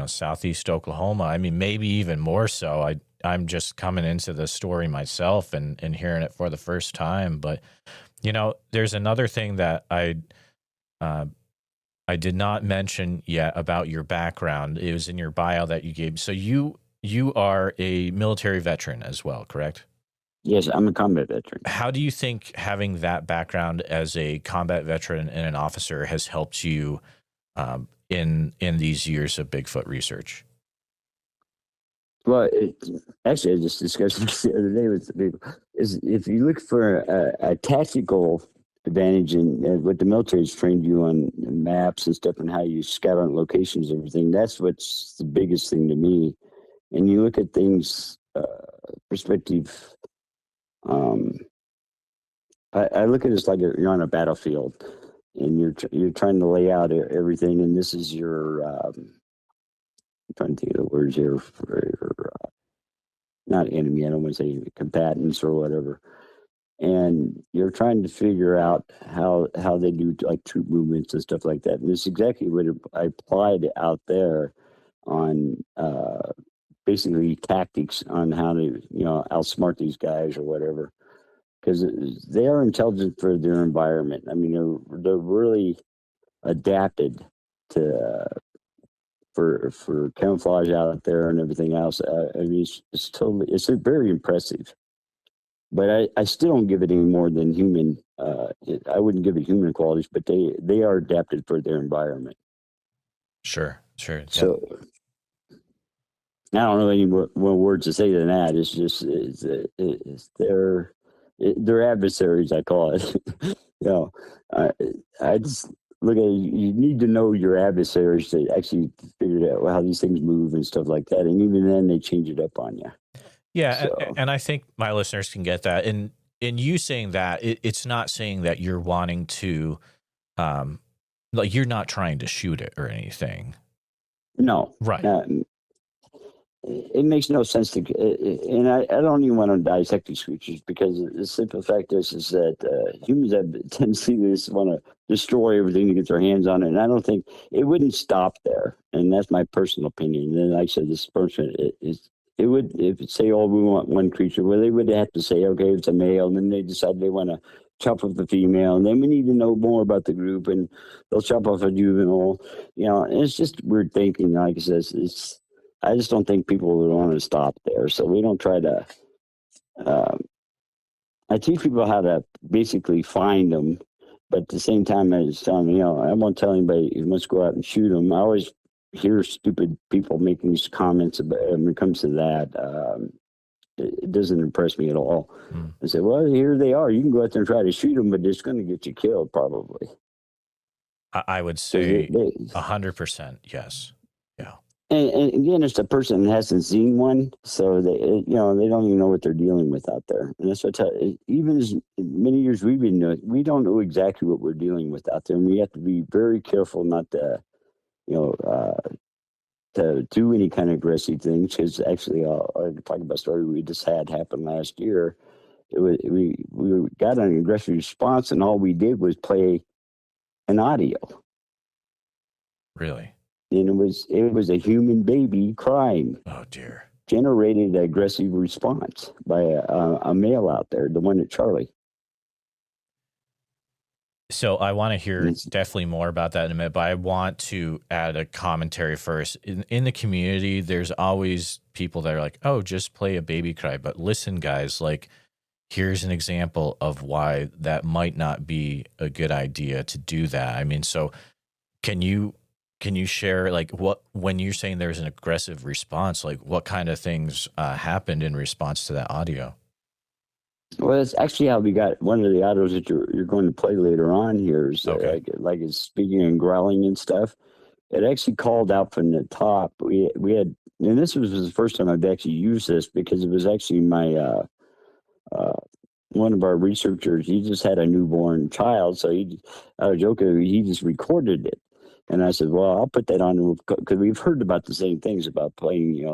Southeast Oklahoma. I mean, maybe even more so. I'm just coming into the story myself and hearing it for the first time. But, there's another thing that I did not mention yet about your background. It was in your bio that you gave. So you you are a military veteran as well, correct? Yes, I'm a combat veteran. How do you think having that background as a combat veteran and an officer has helped you in these years of Bigfoot research? Well, actually, I just discussed this the other day with the people. Is if you look for a tactical advantage in what the military's trained you on maps and stuff and how you scout on locations and everything, that's what's the biggest thing to me. And you look at things perspective. Um, I look at it as like you're on a battlefield, and you're trying to lay out everything, and this is your. I'm trying to think of the words here for not enemy. I don't want to say combatants or whatever. And you're trying to figure out how they do like troop movements and stuff like that. And it's exactly what I applied out there on basically tactics on how to outsmart these guys or whatever, because they are intelligent for their environment. I mean, they're really adapted to for camouflage out there and everything else. I mean, it's very impressive. But I still don't give it any more than human. I wouldn't give it human qualities, but they are adapted for their environment. Sure. Yeah. So I don't know any more words to say than that. It's just it's their adversaries. I call it. I just look at it, you need to know your adversaries to actually figure out how these things move and stuff like that. And even then, they change it up on you. Yeah, and I think my listeners can get that. And in you saying that, it's not saying that you're wanting to, like you're not trying to shoot it or anything. No, right. It makes no sense to, and I don't even want to dissect these creatures because the simple fact is that humans have a tendency to just want to destroy everything to get their hands on it. And I don't think it wouldn't stop there. And that's my personal opinion. And like I said, this person it would, if it say, oh, we want one creature, well, they would have to say, okay, it's a male. And then they decide they want to chop off the female. And then we need to know more about the group. And they'll chop off a juvenile. And it's just weird thinking. Like I said, I just don't think people would want to stop there. So we don't try to. I teach people how to basically find them. But at the same time, I just tell them, I won't tell anybody who wants to go out and shoot them. I always hear stupid people making these comments about when it comes to that. It doesn't impress me at all. I say, well, here they are. You can go out there and try to shoot them, but it's going to get you killed probably. I would say 100% yes. Yeah. And again, it's the person that hasn't seen one, so they don't even know what they're dealing with out there. And that's what even as many years we've been doing, we don't know exactly what we're dealing with out there, and we have to be very careful not to to do any kind of aggressive things. Because actually, I'll talk about a story we just had happen last year. We got an aggressive response, and all we did was play an audio. Really? And it was a human baby crying. Oh dear! Generated an aggressive response by a male out there, the one at Charlie. So I want to hear definitely more about that in a minute, but I want to add a commentary first. In the community, there's always people that are like, "Oh, just play a baby cry." But listen, guys, like here's an example of why that might not be a good idea to do that. I mean, so can you share like when you're saying there's an aggressive response, like what kind of things happened in response to that audio? Well, that's actually how we got one of the audios that you're going to play later on here. Is like it's speaking and growling and stuff. It actually called out from the top. We had, and this was the first time I've actually used this because it was actually my one of our researchers. He just had a newborn child, so I was joking. He just recorded it. And I said, well, I'll put that on because we've heard about the same things about playing,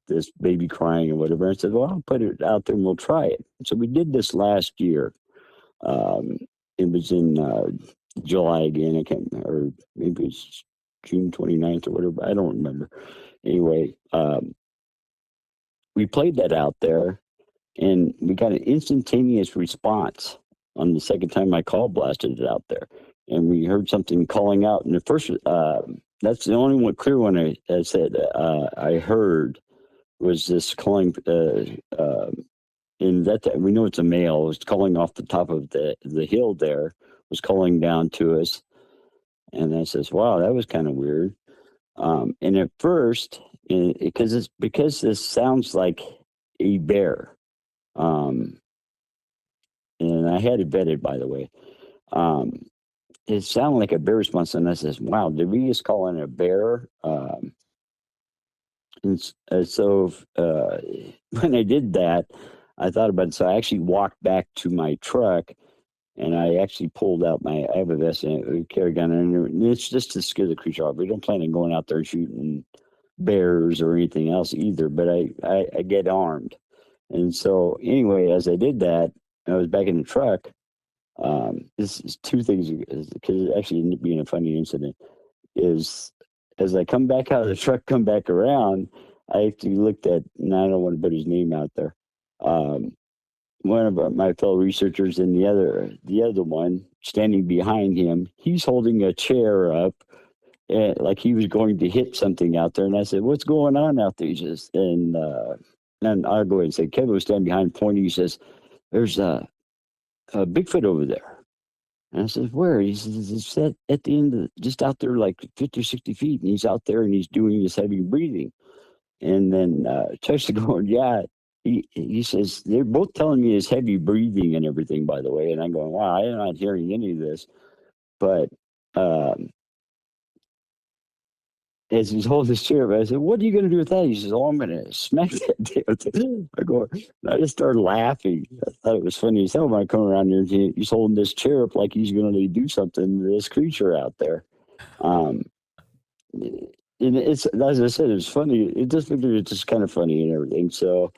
this baby crying or whatever. I said, well, I'll put it out there and we'll try it. So we did this last year. It was in July again. I can't, or maybe it's June 29th or whatever. I don't remember. Anyway, we played that out there and we got an instantaneous response on the second time I call blasted it out there. And we heard something calling out. And the first That's the only one clear one I said I heard was this calling. In that we know it's a male. It was calling off the top of the hill. There was calling down to us, and I says, "Wow, that was kind of weird." And at first, because this sounds like a bear, um, and I had it vetted, by the way. Um, it sounded like a bear response, and I says, "Wow, did we just call in a bear?" So when I did that, I thought about it. So I actually walked back to my truck, and I actually pulled out I have a vest and a carry gun, and it's just to scare the creature off. We don't plan on going out there and shooting bears or anything else either, but I get armed. And so anyway, as I did that, I was back in the truck. This is two things because it actually ended up being a funny incident. Is as I come back out of the truck, come back around, I actually looked at, and I don't want to put his name out there. Um, One of my fellow researchers, and the other one standing behind him, he's holding a chair up, like he was going to hit something out there. And I said, "What's going on out there?" He says, and I'll go ahead and say, Kevin was standing behind, pointing. He says, "There's a Bigfoot over there." And I said, "Where?" He says, "It's at the end of just out there, like 50 or 60 feet." And he's out there and he's doing this heavy breathing. And then Chuck's going, "Yeah." He says, "They're both telling me his heavy breathing and everything, by the way." And I'm going, "Wow, I'm not hearing any of this." But um, as he's holding his chair, I said, "What are you going to do with that?" He says, "Oh, I'm going to smack that damn thing." I go, and I just started laughing. I thought it was funny. He said, "Oh, I come around here, and he's holding this chair up like he's going to do something to this creature out there." Um, and it's, as I said, it's funny. It just it's just kind of funny and everything. So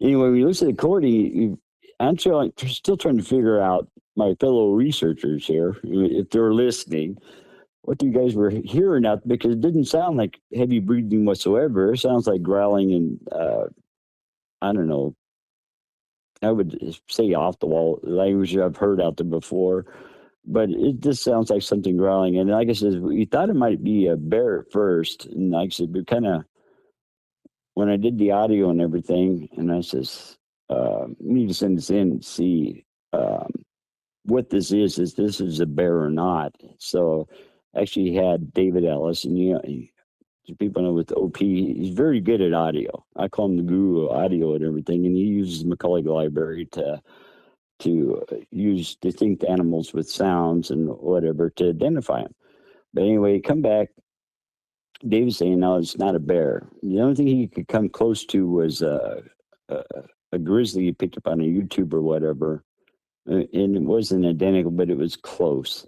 anyway, we listen to Cordy. I'm still trying to figure out, my fellow researchers here, if they're listening, what you guys were hearing out, because it didn't sound like heavy breathing whatsoever. It sounds like growling and I don't know. I would say off the wall language I've heard out there before, but it just sounds like something growling. And like I said, we thought it might be a bear at first, and like I said, we kind of, when I did the audio and everything, and I says, "We need to send this in and see what this is this is a bear or not." So actually had David Ellis, and people know with OP, he's very good at audio. I call him the guru of audio and everything, and he uses Macaulay Library to use distinct animals with sounds and whatever to identify them. But anyway, come back. David's saying, "No, it's not a bear." The only thing he could come close to was a, a grizzly he picked up on a YouTube or whatever, and it wasn't identical, but it was close.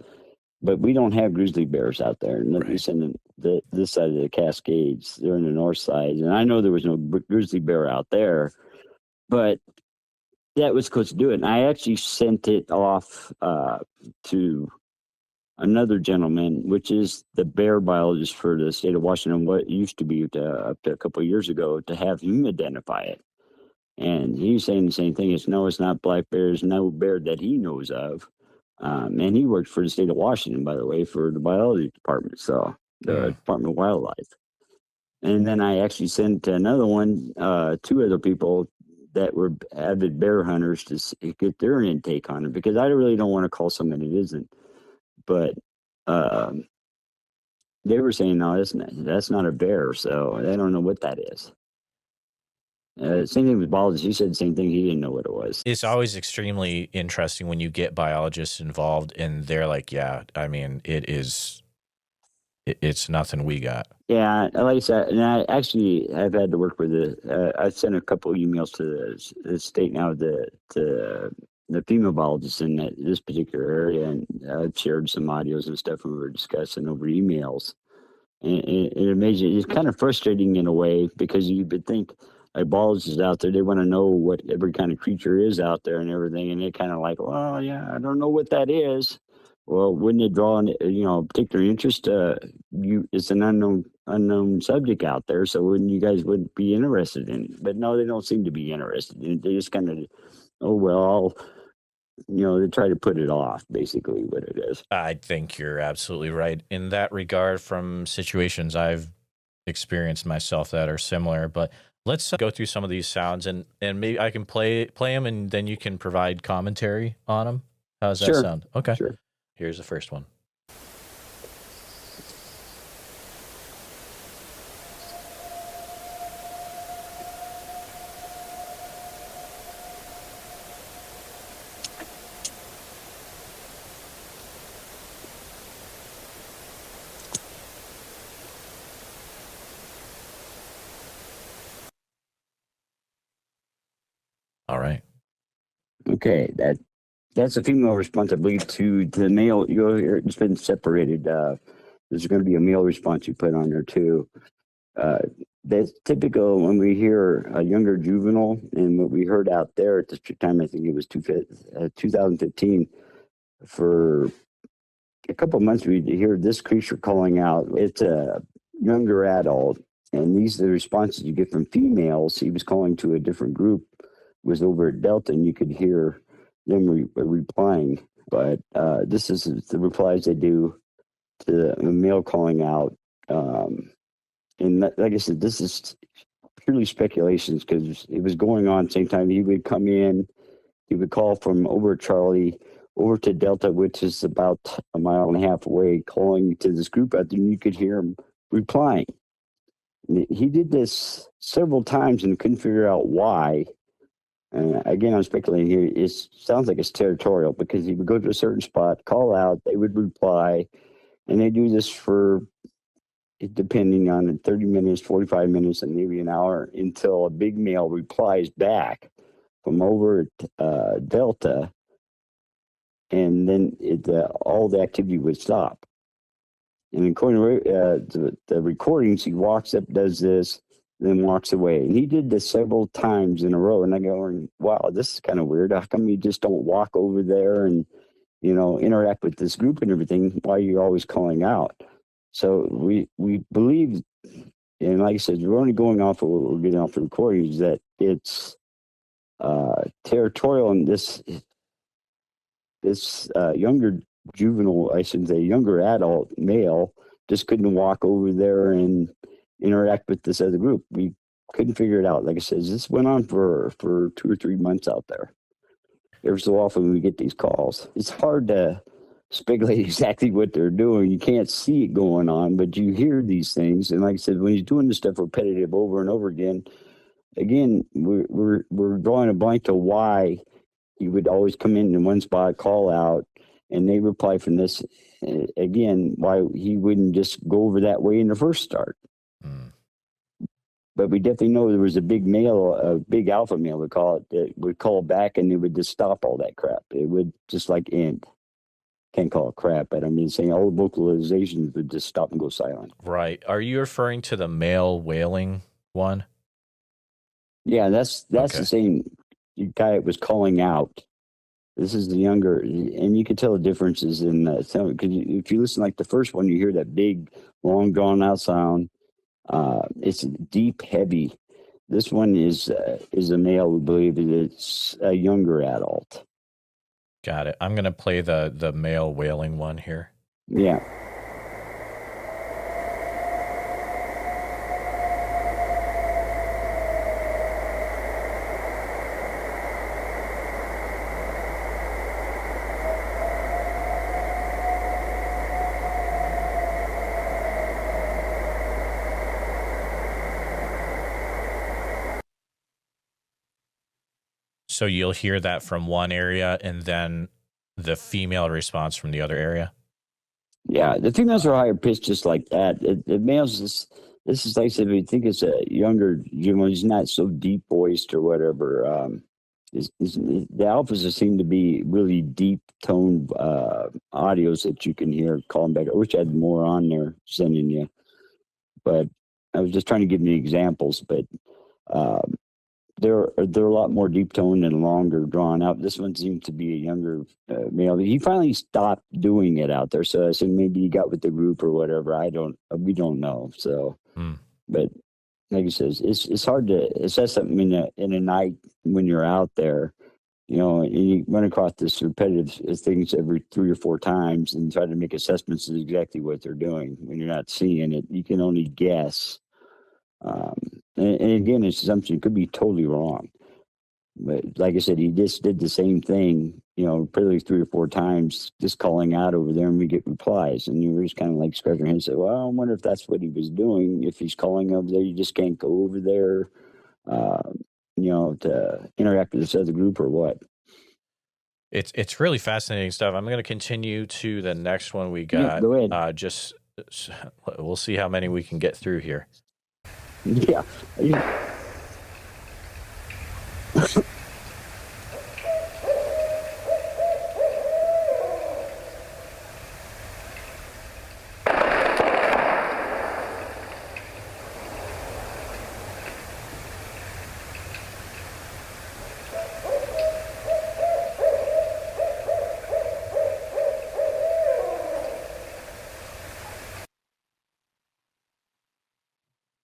But we don't have grizzly bears out there, and at least in this side of the Cascades. They're in the north side, and I know there was no grizzly bear out there, but that was close to do it. And I actually sent it off to another gentleman, which is the bear biologist for the state of Washington, what used to be up to a couple of years ago, to have him identify it. And he's saying the same thing. No, it's not black bears, no bear that he knows of. And he worked for the state of Washington, by the way, for the biology department, so the Department of Wildlife. And then I actually sent another one, two other people that were avid bear hunters to get their intake on it, because I really don't want to call someone it isn't. But um, they were saying, "No, that's not a bear," so I don't know what that is. Same thing with biologists. He said the same thing. He didn't know what it was. It's always extremely interesting when you get biologists involved and they're like, "Yeah, I mean, it's nothing we got." Yeah, like I said, and I've had to work with I sent a couple of emails to the state now, to the female biologists in this particular area, and I've shared some audios and stuff we were discussing over emails. And it amazing. It's kind of frustrating in a way, because you would think, like, biologists out there, they want to know what every kind of creature is out there and everything, and they're kind of like, "Well, yeah, I don't know what that is." Well, wouldn't it draw particular interest? It's an unknown subject out there, so wouldn't you guys would be interested in it? But no, they don't seem to be interested in it. They just kind of, "Oh well, they try to put it off, basically what it is. I think you're absolutely right in that regard from situations I've experienced myself that are similar. But let's go through some of these sounds and maybe I can play them and then you can provide commentary on them. How does that Sure. sound? Okay. Sure. Here's the first one. All right. Okay, that's a female response, I believe, to the male. You'll hear it's been separated. There's going to be a male response you put on there too. Uh, that's typical when we hear a younger juvenile, and what we heard out there at this time, I think it was 2015. For a couple of months, we hear this creature calling out. It's a younger adult, and these are the responses you get from females. He was calling to a different group, was over at Delta, and you could hear them replying. But this is the replies they do to the male calling out. And like I said, this is purely speculations because it was going on same time. He would come in, he would call from over Charlie over to Delta, which is about a mile and a half away, calling to this group out there, and you could hear him replying. And he did this several times and couldn't figure out why. Again, I'm speculating here. It sounds like it's territorial because he would go to a certain spot, call out, they would reply, and they do this for, depending on it, 30 minutes, 45 minutes, and maybe an hour until a big male replies back from over at Delta, and then all the activity would stop. And according to the recordings, he walks up, does this, then walks away. And he did this several times in a row. And I go, wow, this is kind of weird. How come you just don't walk over there and, interact with this group and everything? Why are you always calling out? So we believe, and like I said, we're only going off of what we're getting off the recordings, that it's territorial, and this younger juvenile, I shouldn't say younger adult male, just couldn't walk over there and interact with this other group. We couldn't figure it out. Like I said, this went on for 2 or 3 months out there. Every so often we get these calls. It's hard to speculate exactly what they're doing. You can't see it going on, but you hear these things. And like I said, when he's doing this stuff repetitive over and over again, we're drawing a blank to why he would always come in one spot, call out, and they reply from this. Again, why he wouldn't just go over that way in the first start. But we definitely know there was a big alpha male, we call it, that would call back, and it would just stop all that crap. It would just like end. Can't call it crap, but I mean, saying all the vocalizations would just stop and go silent. Right. Are you referring to the male wailing one? Yeah, that's Okay. the same guy that was calling out. This is the younger, and you can tell the differences in sound, because if you listen like the first one, you hear that big, long, drawn out sound. It's deep, heavy. This one is a male, we believe. It's a younger adult. Got it. I'm going to play the male wailing one here. Yeah. So you'll hear that from one area and then the female response from the other area? Yeah, the females are higher pitched just like that. The males, this is like I said, we think it's a younger juvenile. He's not so deep voiced or whatever. The alphas seem to be really deep toned audios that you can hear calling back. I wish I had more on there sending you, but I was just trying to give you examples. But they're a lot more deep toned and longer drawn out. This one seems to be a younger male. He finally stopped doing it out there, so I said maybe he got with the group or whatever. We don't know. So, but like he says, it's hard to assess something in a night when you're out there. And you run across this repetitive things every 3 or 4 times and try to make assessments of exactly what they're doing. When you're not seeing it, you can only guess. Um, and again, it's assumption. It could be totally wrong. But like I said, he just did the same thing, probably 3 or 4 times, just calling out over there, and we get replies. And you were just kind of like scratching your head and say, well, I wonder if that's what he was doing. If he's calling over there, you just can't go over there, to interact with this other group or what. It's really fascinating stuff. I'm going to continue to the next one we Yeah, got. go ahead. Just we'll see how many we can get through here. Yeah.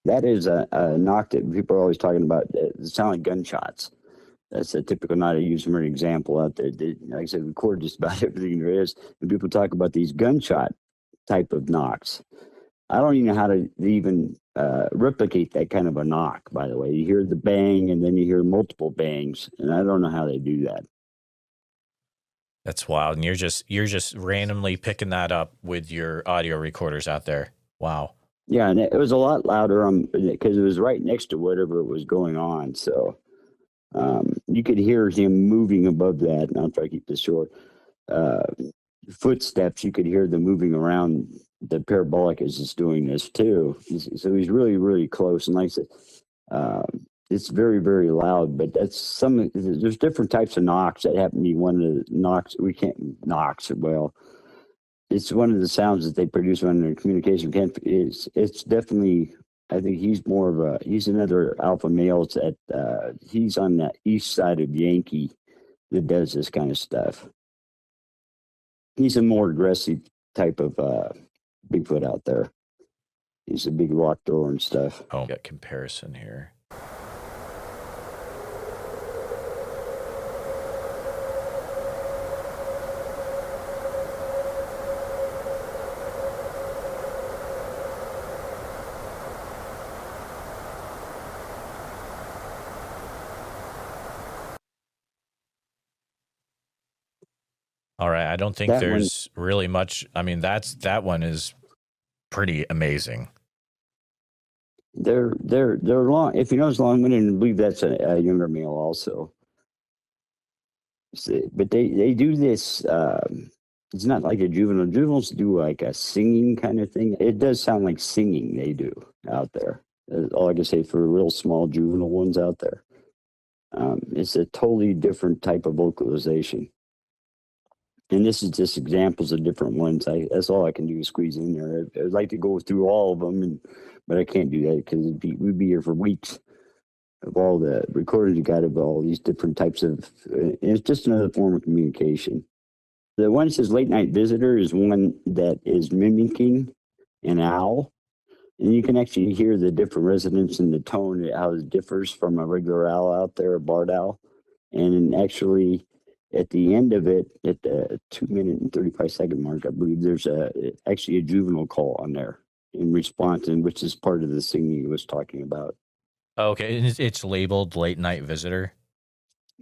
That is a knock that people are always talking about. It sound like gunshots. That's a typical, not a use for an example out there. Like I said, record just about everything there is. And people talk about these gunshot type of knocks. I don't even know how to even replicate that kind of a knock, by the way. You hear the bang and then you hear multiple bangs. And I don't know how they do that. That's wild. And you're just randomly picking that up with your audio recorders out there. Wow. Yeah, and it was a lot louder because it was right next to whatever was going on. So you could hear him moving above that. And I'll try to keep this short. Footsteps, you could hear them moving around the parabolic as it's doing this too. So he's really, really close. And like I said, it's very, very loud, but there's different types of knocks that happen to be one of the knocks. Well, it's one of the sounds that they produce when their communication can't. It's definitely. I think he's another alpha male. He's on the east side of Yankee that does this kind of stuff. He's a more aggressive type of Bigfoot out there. He's a big rock thrower and stuff. Oh, got comparison here. All right. I don't think there's really much. I mean, that one is pretty amazing. They're long. If you know it's long-winded, I believe that's a younger male also. But they do this. It's not like a juvenile. Juveniles do like a singing kind of thing. It does sound like singing they do out there. All I can say for real small juvenile ones out there. It's a totally different type of vocalization. And this is just examples of different ones. That's all I can do is squeeze in there. I'd like to go through all of them, but I can't do that because we'd be here for weeks of all the recordings you got of all these different types of. It's just another form of communication. The one that says late night visitor is one that is mimicking an owl. And you can actually hear the different resonance in the tone, how it differs from a regular owl out there, a barred owl. And actually, at the end of it, at the 2 minute and 35 second mark, I believe there's actually a juvenile call on there in response, and which is part of the singing he was talking about. Okay, it's labeled late night visitor.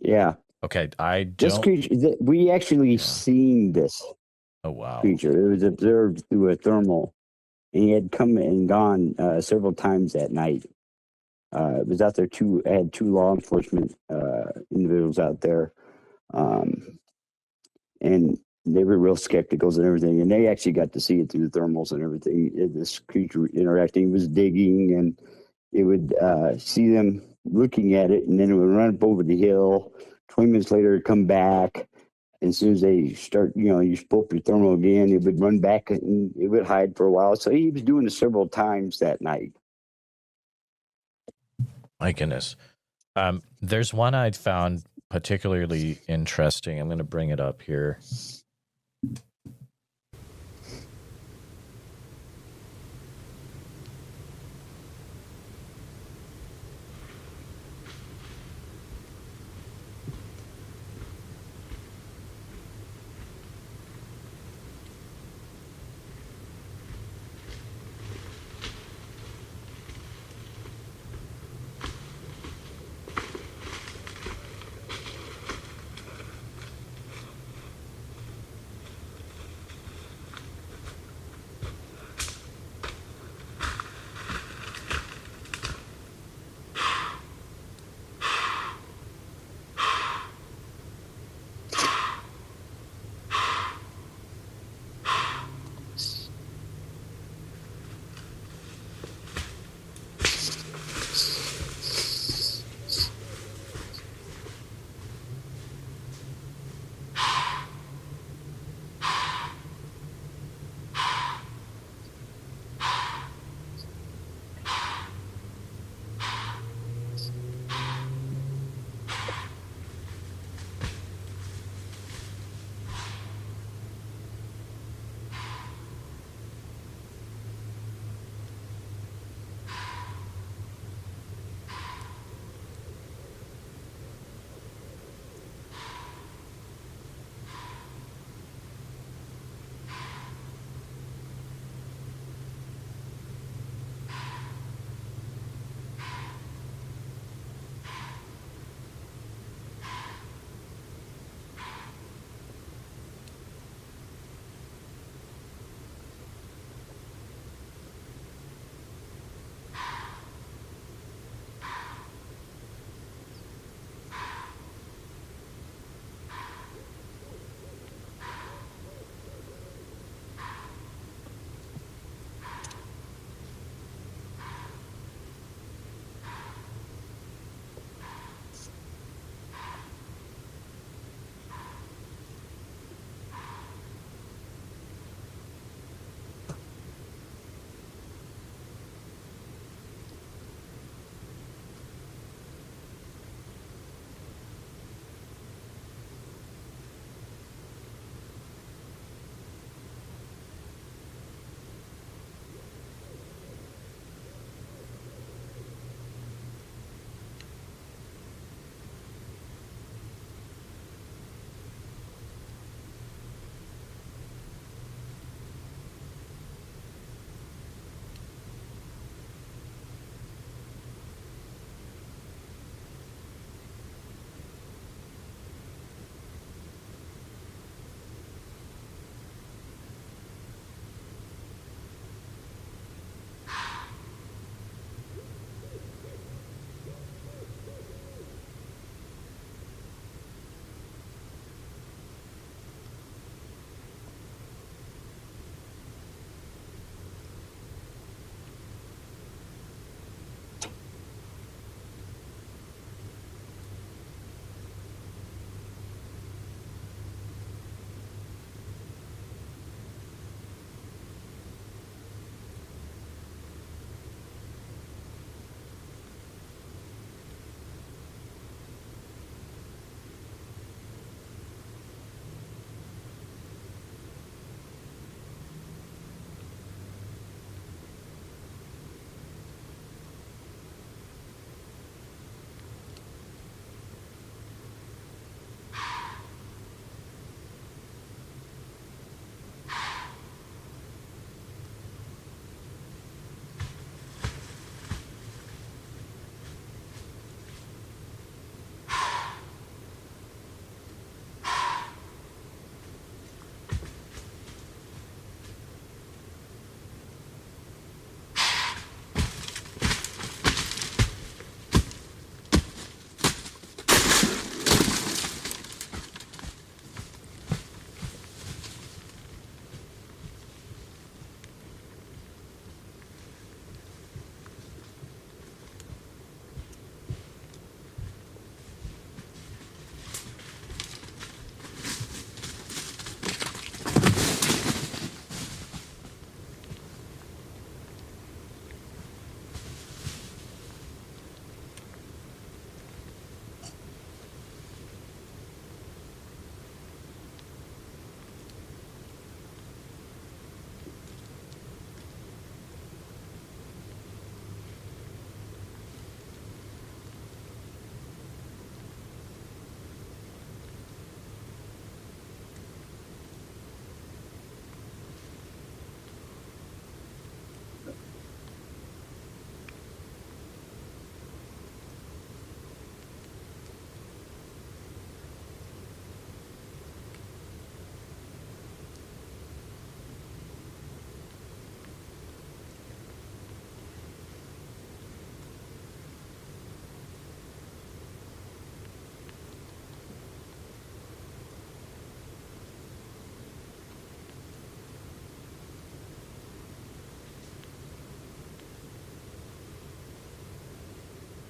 Yeah. Okay, I don't. This creature, we actually seen this. Oh wow. Creature. It was observed through a thermal, and he had come and gone several times that night. It was out there had two law enforcement individuals out there. And they were real skeptical and everything. And they actually got to see it through the thermals and everything. This creature interacting, was digging, and it would see them looking at it, and then it would run up over the hill. 20 minutes later, it'd come back. And as soon as they start, you pull up your thermal again, it would run back and it would hide for a while. So he was doing it several times that night. My goodness. There's one I'd found particularly interesting. I'm going to bring it up here.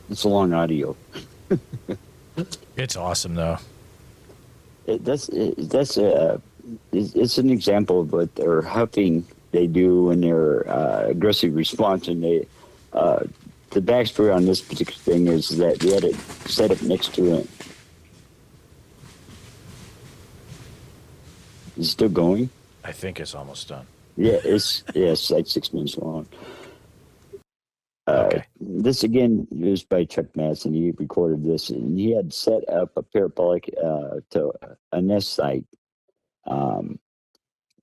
It's a long audio. It's awesome though. It's an example of what their huffing they do in their aggressive response, and uh, the backstory on this particular thing is that they had it set up next to it. Is it still going? I think it's almost done. Yeah, it's like 6 minutes long. Okay. This again was by Chuck Madsen. He recorded this, and he had set up a parabolic to a nest site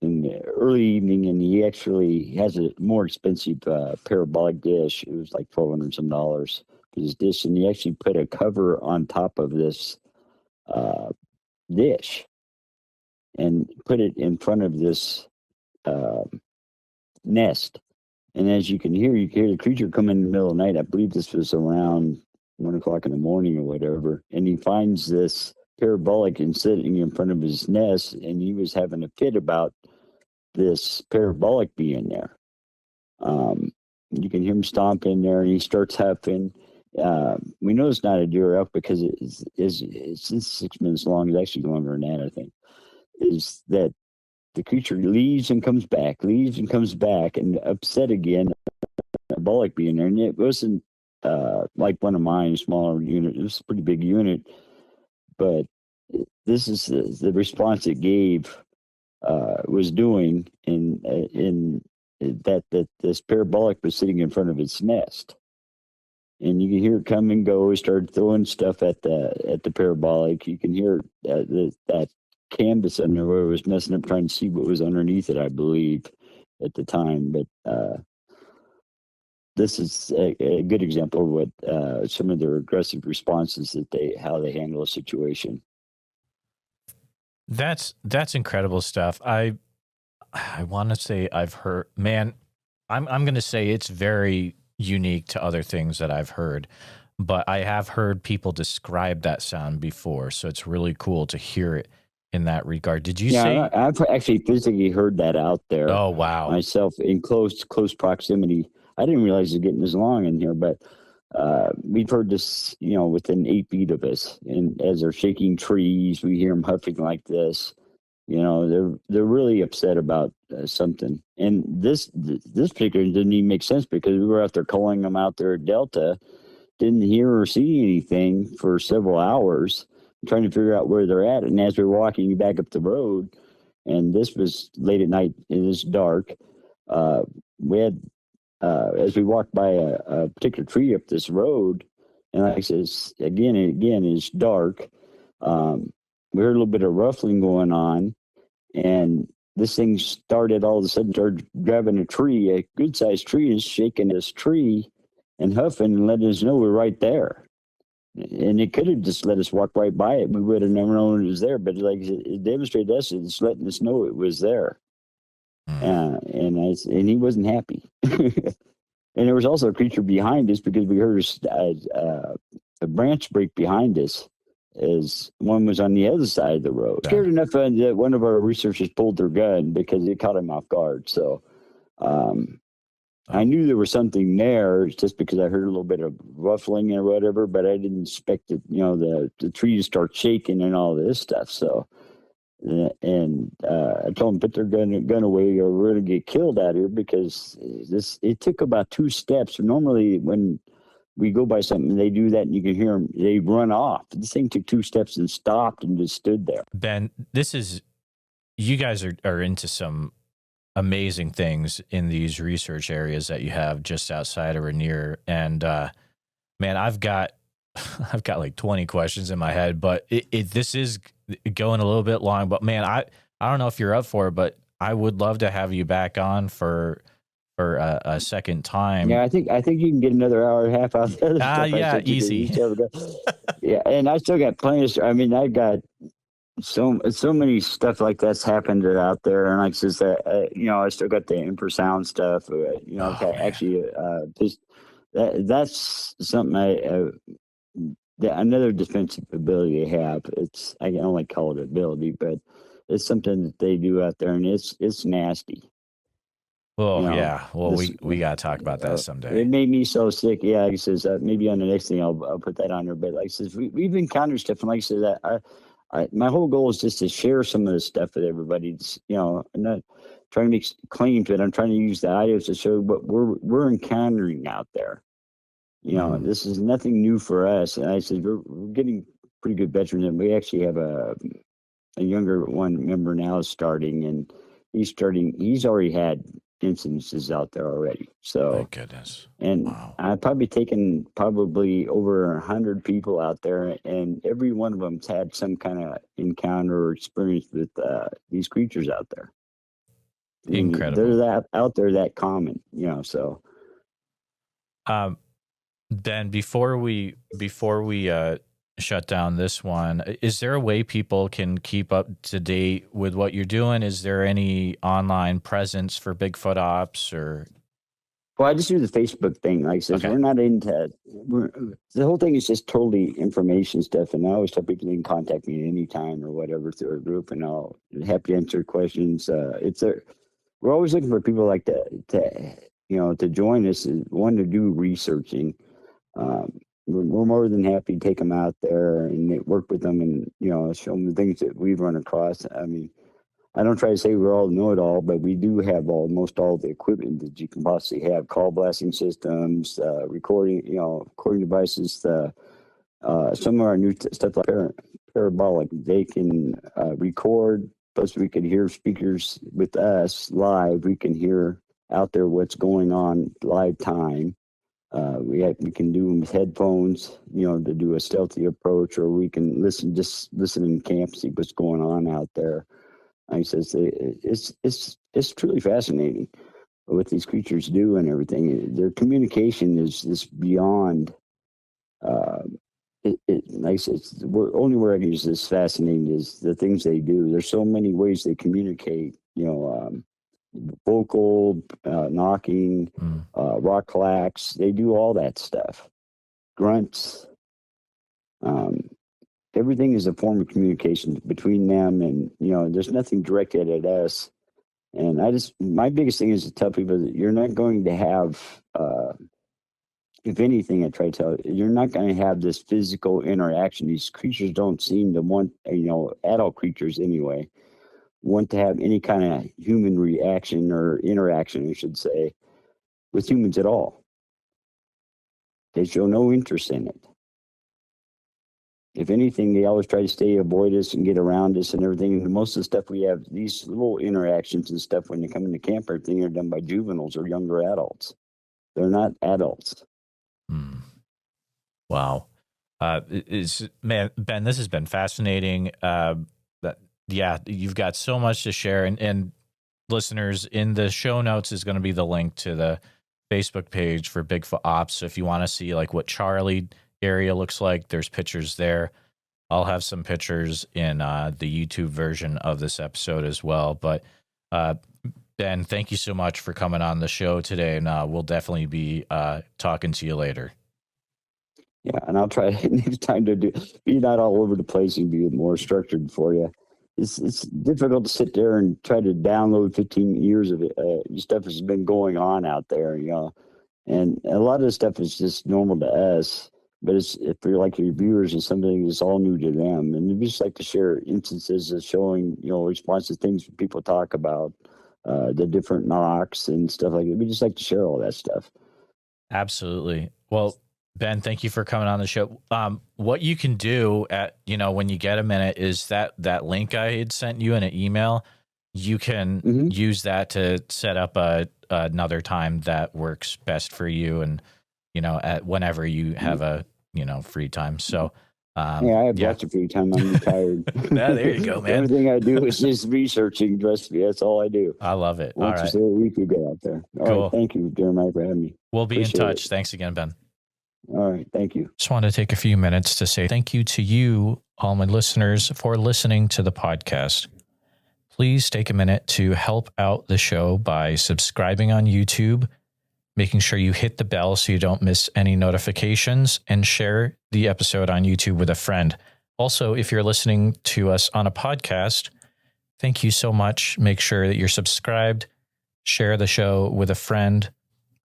in the early evening, and he actually has a more expensive parabolic dish. It was like $1,200 some dollars for this dish, and he actually put a cover on top of this uh, dish and put it in front of this uh, nest. And as you can hear the creature come in the middle of the night. I believe this was around 1 o'clock in the morning or whatever. And he finds this parabolic and sitting in front of his nest, and he was having a fit about this parabolic being there. You can hear him stomp in there, and he starts huffing. We know it's not a deer elk because it's 6 minutes long. It's actually longer than that, I think. Is that the creature leaves and comes back, and upset again. Parabolic being there, and it wasn't like one of mine, smaller unit. It was a pretty big unit, but this is the response it gave was doing in that this parabolic was sitting in front of its nest, and you can hear it come and go. It started throwing stuff at the parabolic. You can hear that canvas under where it was messing up, trying to see what was underneath it. I believe at the time, but this is a good example of what some of their aggressive responses how they handle a situation. That's incredible stuff. I want to say I've heard, man, I'm going to say it's very unique to other things that I've heard, but I have heard people describe that sound before, so it's really cool to hear it in that regard. Did you say? I've actually physically heard that out there. Oh, wow. Myself in close proximity. I didn't realize it was getting this long in here, but we've heard this, within 8 feet of us, and as they're shaking trees, we hear them huffing like this. They're really upset about something. And this particular didn't even make sense because we were out there calling them out there at Delta, didn't hear or see anything for several hours, trying to figure out where they're at. And as we were walking back up the road, and this was late at night, it is dark. We had as we walked by a particular tree up this road, and like I says again and again, it's dark. We heard a little bit of ruffling going on, and this thing all of a sudden started grabbing a tree, a good sized tree, and shaking this tree and huffing and letting us know we're right there. And it could have just let us walk right by it. We would have never known it was there. But like it demonstrated us, it's letting us know it was there. And he wasn't happy. And there was also a creature behind us because we heard a branch break behind us as one was on the other side of the road. Yeah. Scared enough that one of our researchers pulled their gun because it caught him off guard. So I knew there was something there just because I heard a little bit of ruffling or whatever, but I didn't expect it, the tree to start shaking and all this stuff. So, and I told them put their gun away or we're going to get killed out here because it took about 2 steps. Normally when we go by something, they do that and you can hear them, they run off. This thing took 2 steps and stopped and just stood there. Ben, you guys are into some amazing things in these research areas that you have just outside of Rainier. And man, I've got like 20 questions in my head, but this is going a little bit long. But man, I don't know if you're up for it, but I would love to have you back on for a second time. Yeah, I think you can get another hour and a half out of the stuff. Yeah, easy. Yeah, and I still got plenty of. I mean, I got so many stuff like that's happened out there, and like I says that I still got the infrasound stuff. That's something another defensive ability they have. I can only call it ability, but it's something that they do out there, and it's nasty. Oh, You know, yeah. Well, this we got to talk about that it someday. made me so sick. Yeah, he says maybe on the next thing I'll put that on there. But like I says, we've encountered stuff, and like I said, my whole goal is just to share some of this stuff with everybody. I'm not trying to make claims, but I'm trying to use the audios to show what we're encountering out there. Mhm. This is nothing new for us. And I said we're getting pretty good veterans, and we actually have a younger one member now is starting, and he's already had incidences out there already. My So, goodness. and Wow. I've probably taken probably over 100 people out there, and every one of them's had some kind of encounter or experience with these creatures out there. I mean, they're Incredible. that out there, that common, so. Um, Ben, before we shut down this one, is there a way people can keep up to date with what you're doing? Is there any online presence for Bigfoot Ops or? Well, I just do the Facebook thing. Like I says, Okay. we're not into the whole thing is just totally information stuff. And I always tell people they can contact me anytime or whatever through our group, and I'll happy to answer questions. We're always looking for people like to join us. One to do researching. We're more than happy to take them out there and work with them, and show them the things that we've run across. I mean, I don't try to say we're all know it all, but we do have almost all the equipment that you can possibly have: call blasting systems, recording devices. Some of our new stuff like parabolic, they can record. Plus, we can hear speakers with us live. We can hear out there what's going on live time. We can do them with headphones, to do a stealthy approach, or we can just listen in camp, see what's going on out there. Like I says, it's truly fascinating what these creatures do and everything. Their communication is beyond. Uh, like I said, only word I can use is fascinating is the things they do. There's so many ways they communicate. Vocal, knocking, Mm. rock clacks. They do all that stuff. Grunts. Um, Everything is a form of communication between them, and there's nothing directed at us. And my biggest thing is to tell people that you're not going to have, if anything, I try to tell you, you're not going to have this physical interaction. These creatures don't seem to want, adult creatures anyway, want to have any kind of human reaction or interaction, I should say, with humans at all. They show no interest in it. If anything, they always try to avoid us and get around us and everything. And most of the stuff we have, these little interactions and stuff when they come into camp, everything are done by juveniles or younger adults. They're not adults. Mm. Wow. Man, Ben, this has been fascinating. Yeah, you've got so much to share, and listeners, in the show notes is going to be the link to the Facebook page for Bigfoot Ops. So if you want to see like what Charlie area looks like, there's pictures there. I'll have some pictures in the YouTube version of this episode as well. But Ben, thank you so much for coming on the show today, and we'll definitely be talking to you later. Yeah, and I'll try next time to be not all over the place and be more structured for you. It's difficult to sit there and try to download 15 years of it. Stuff has been going on out there, and a lot of the stuff is just normal to us. But if you're like your viewers, it's something that's all new to them, and we just like to share instances of showing, responses to things people talk about, the different knocks and stuff like that. We just like to share all that stuff. Absolutely. Well, Ben, thank you for coming on the show. What you can do when you get a minute is that link I had sent you in an email. You can use that to set up another time that works best for you, and at whenever you have a free time. So yeah, I have lots of free time. I'm retired. Yeah, there you go, The man. only thing I do is just researching. Trust me, that's all I do. I love it. Once All or right, so a week we go out there. All cool. right, thank you, Jeremiah, for having me. We'll be Appreciate in touch. it. Thanks again, Ben. All right, thank you. Just want to take a few minutes to say thank you to you, all my listeners, for listening to the podcast. Please take a minute to help out the show by subscribing on YouTube, making sure you hit the bell so you don't miss any notifications, and share the episode on YouTube with a friend. Also, if you're listening to us on a podcast, thank you so much. Make sure that you're subscribed, share the show with a friend.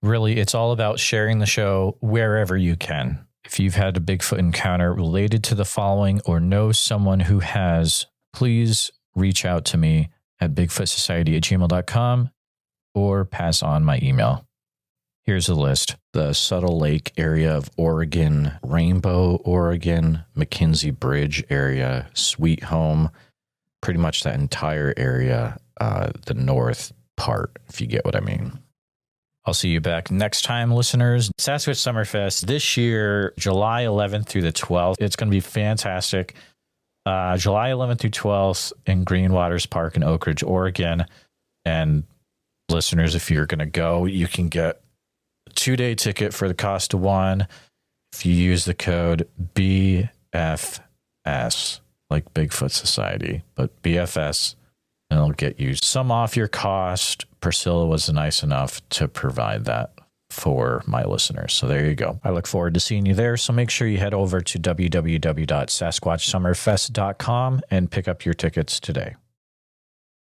Really, it's all about sharing the show wherever you can. If you've had a Bigfoot encounter related to the following or know someone who has, please reach out to me at bigfootsociety@gmail.com or pass on my email. Here's a list. The Subtle Lake area of Oregon, Rainbow, Oregon, McKinsey Bridge area, Sweet Home, pretty much that entire area, the north part, if you get what I mean. I'll see you back next time, listeners. Sasquatch Summerfest this year, July 11th through the 12th. It's going to be fantastic. July 11th through 12th in Green Waters Park in Oak Ridge, Oregon. And listeners, if you're going to go, you can get a 2-day ticket for the cost of one if you use the code BFS, like Bigfoot Society, but BFS, and it'll get you some off your cost. Priscilla was nice enough to provide that for my listeners. So there you go. I look forward to seeing you there. So make sure you head over to www.sasquatchsummerfest.com and pick up your tickets today.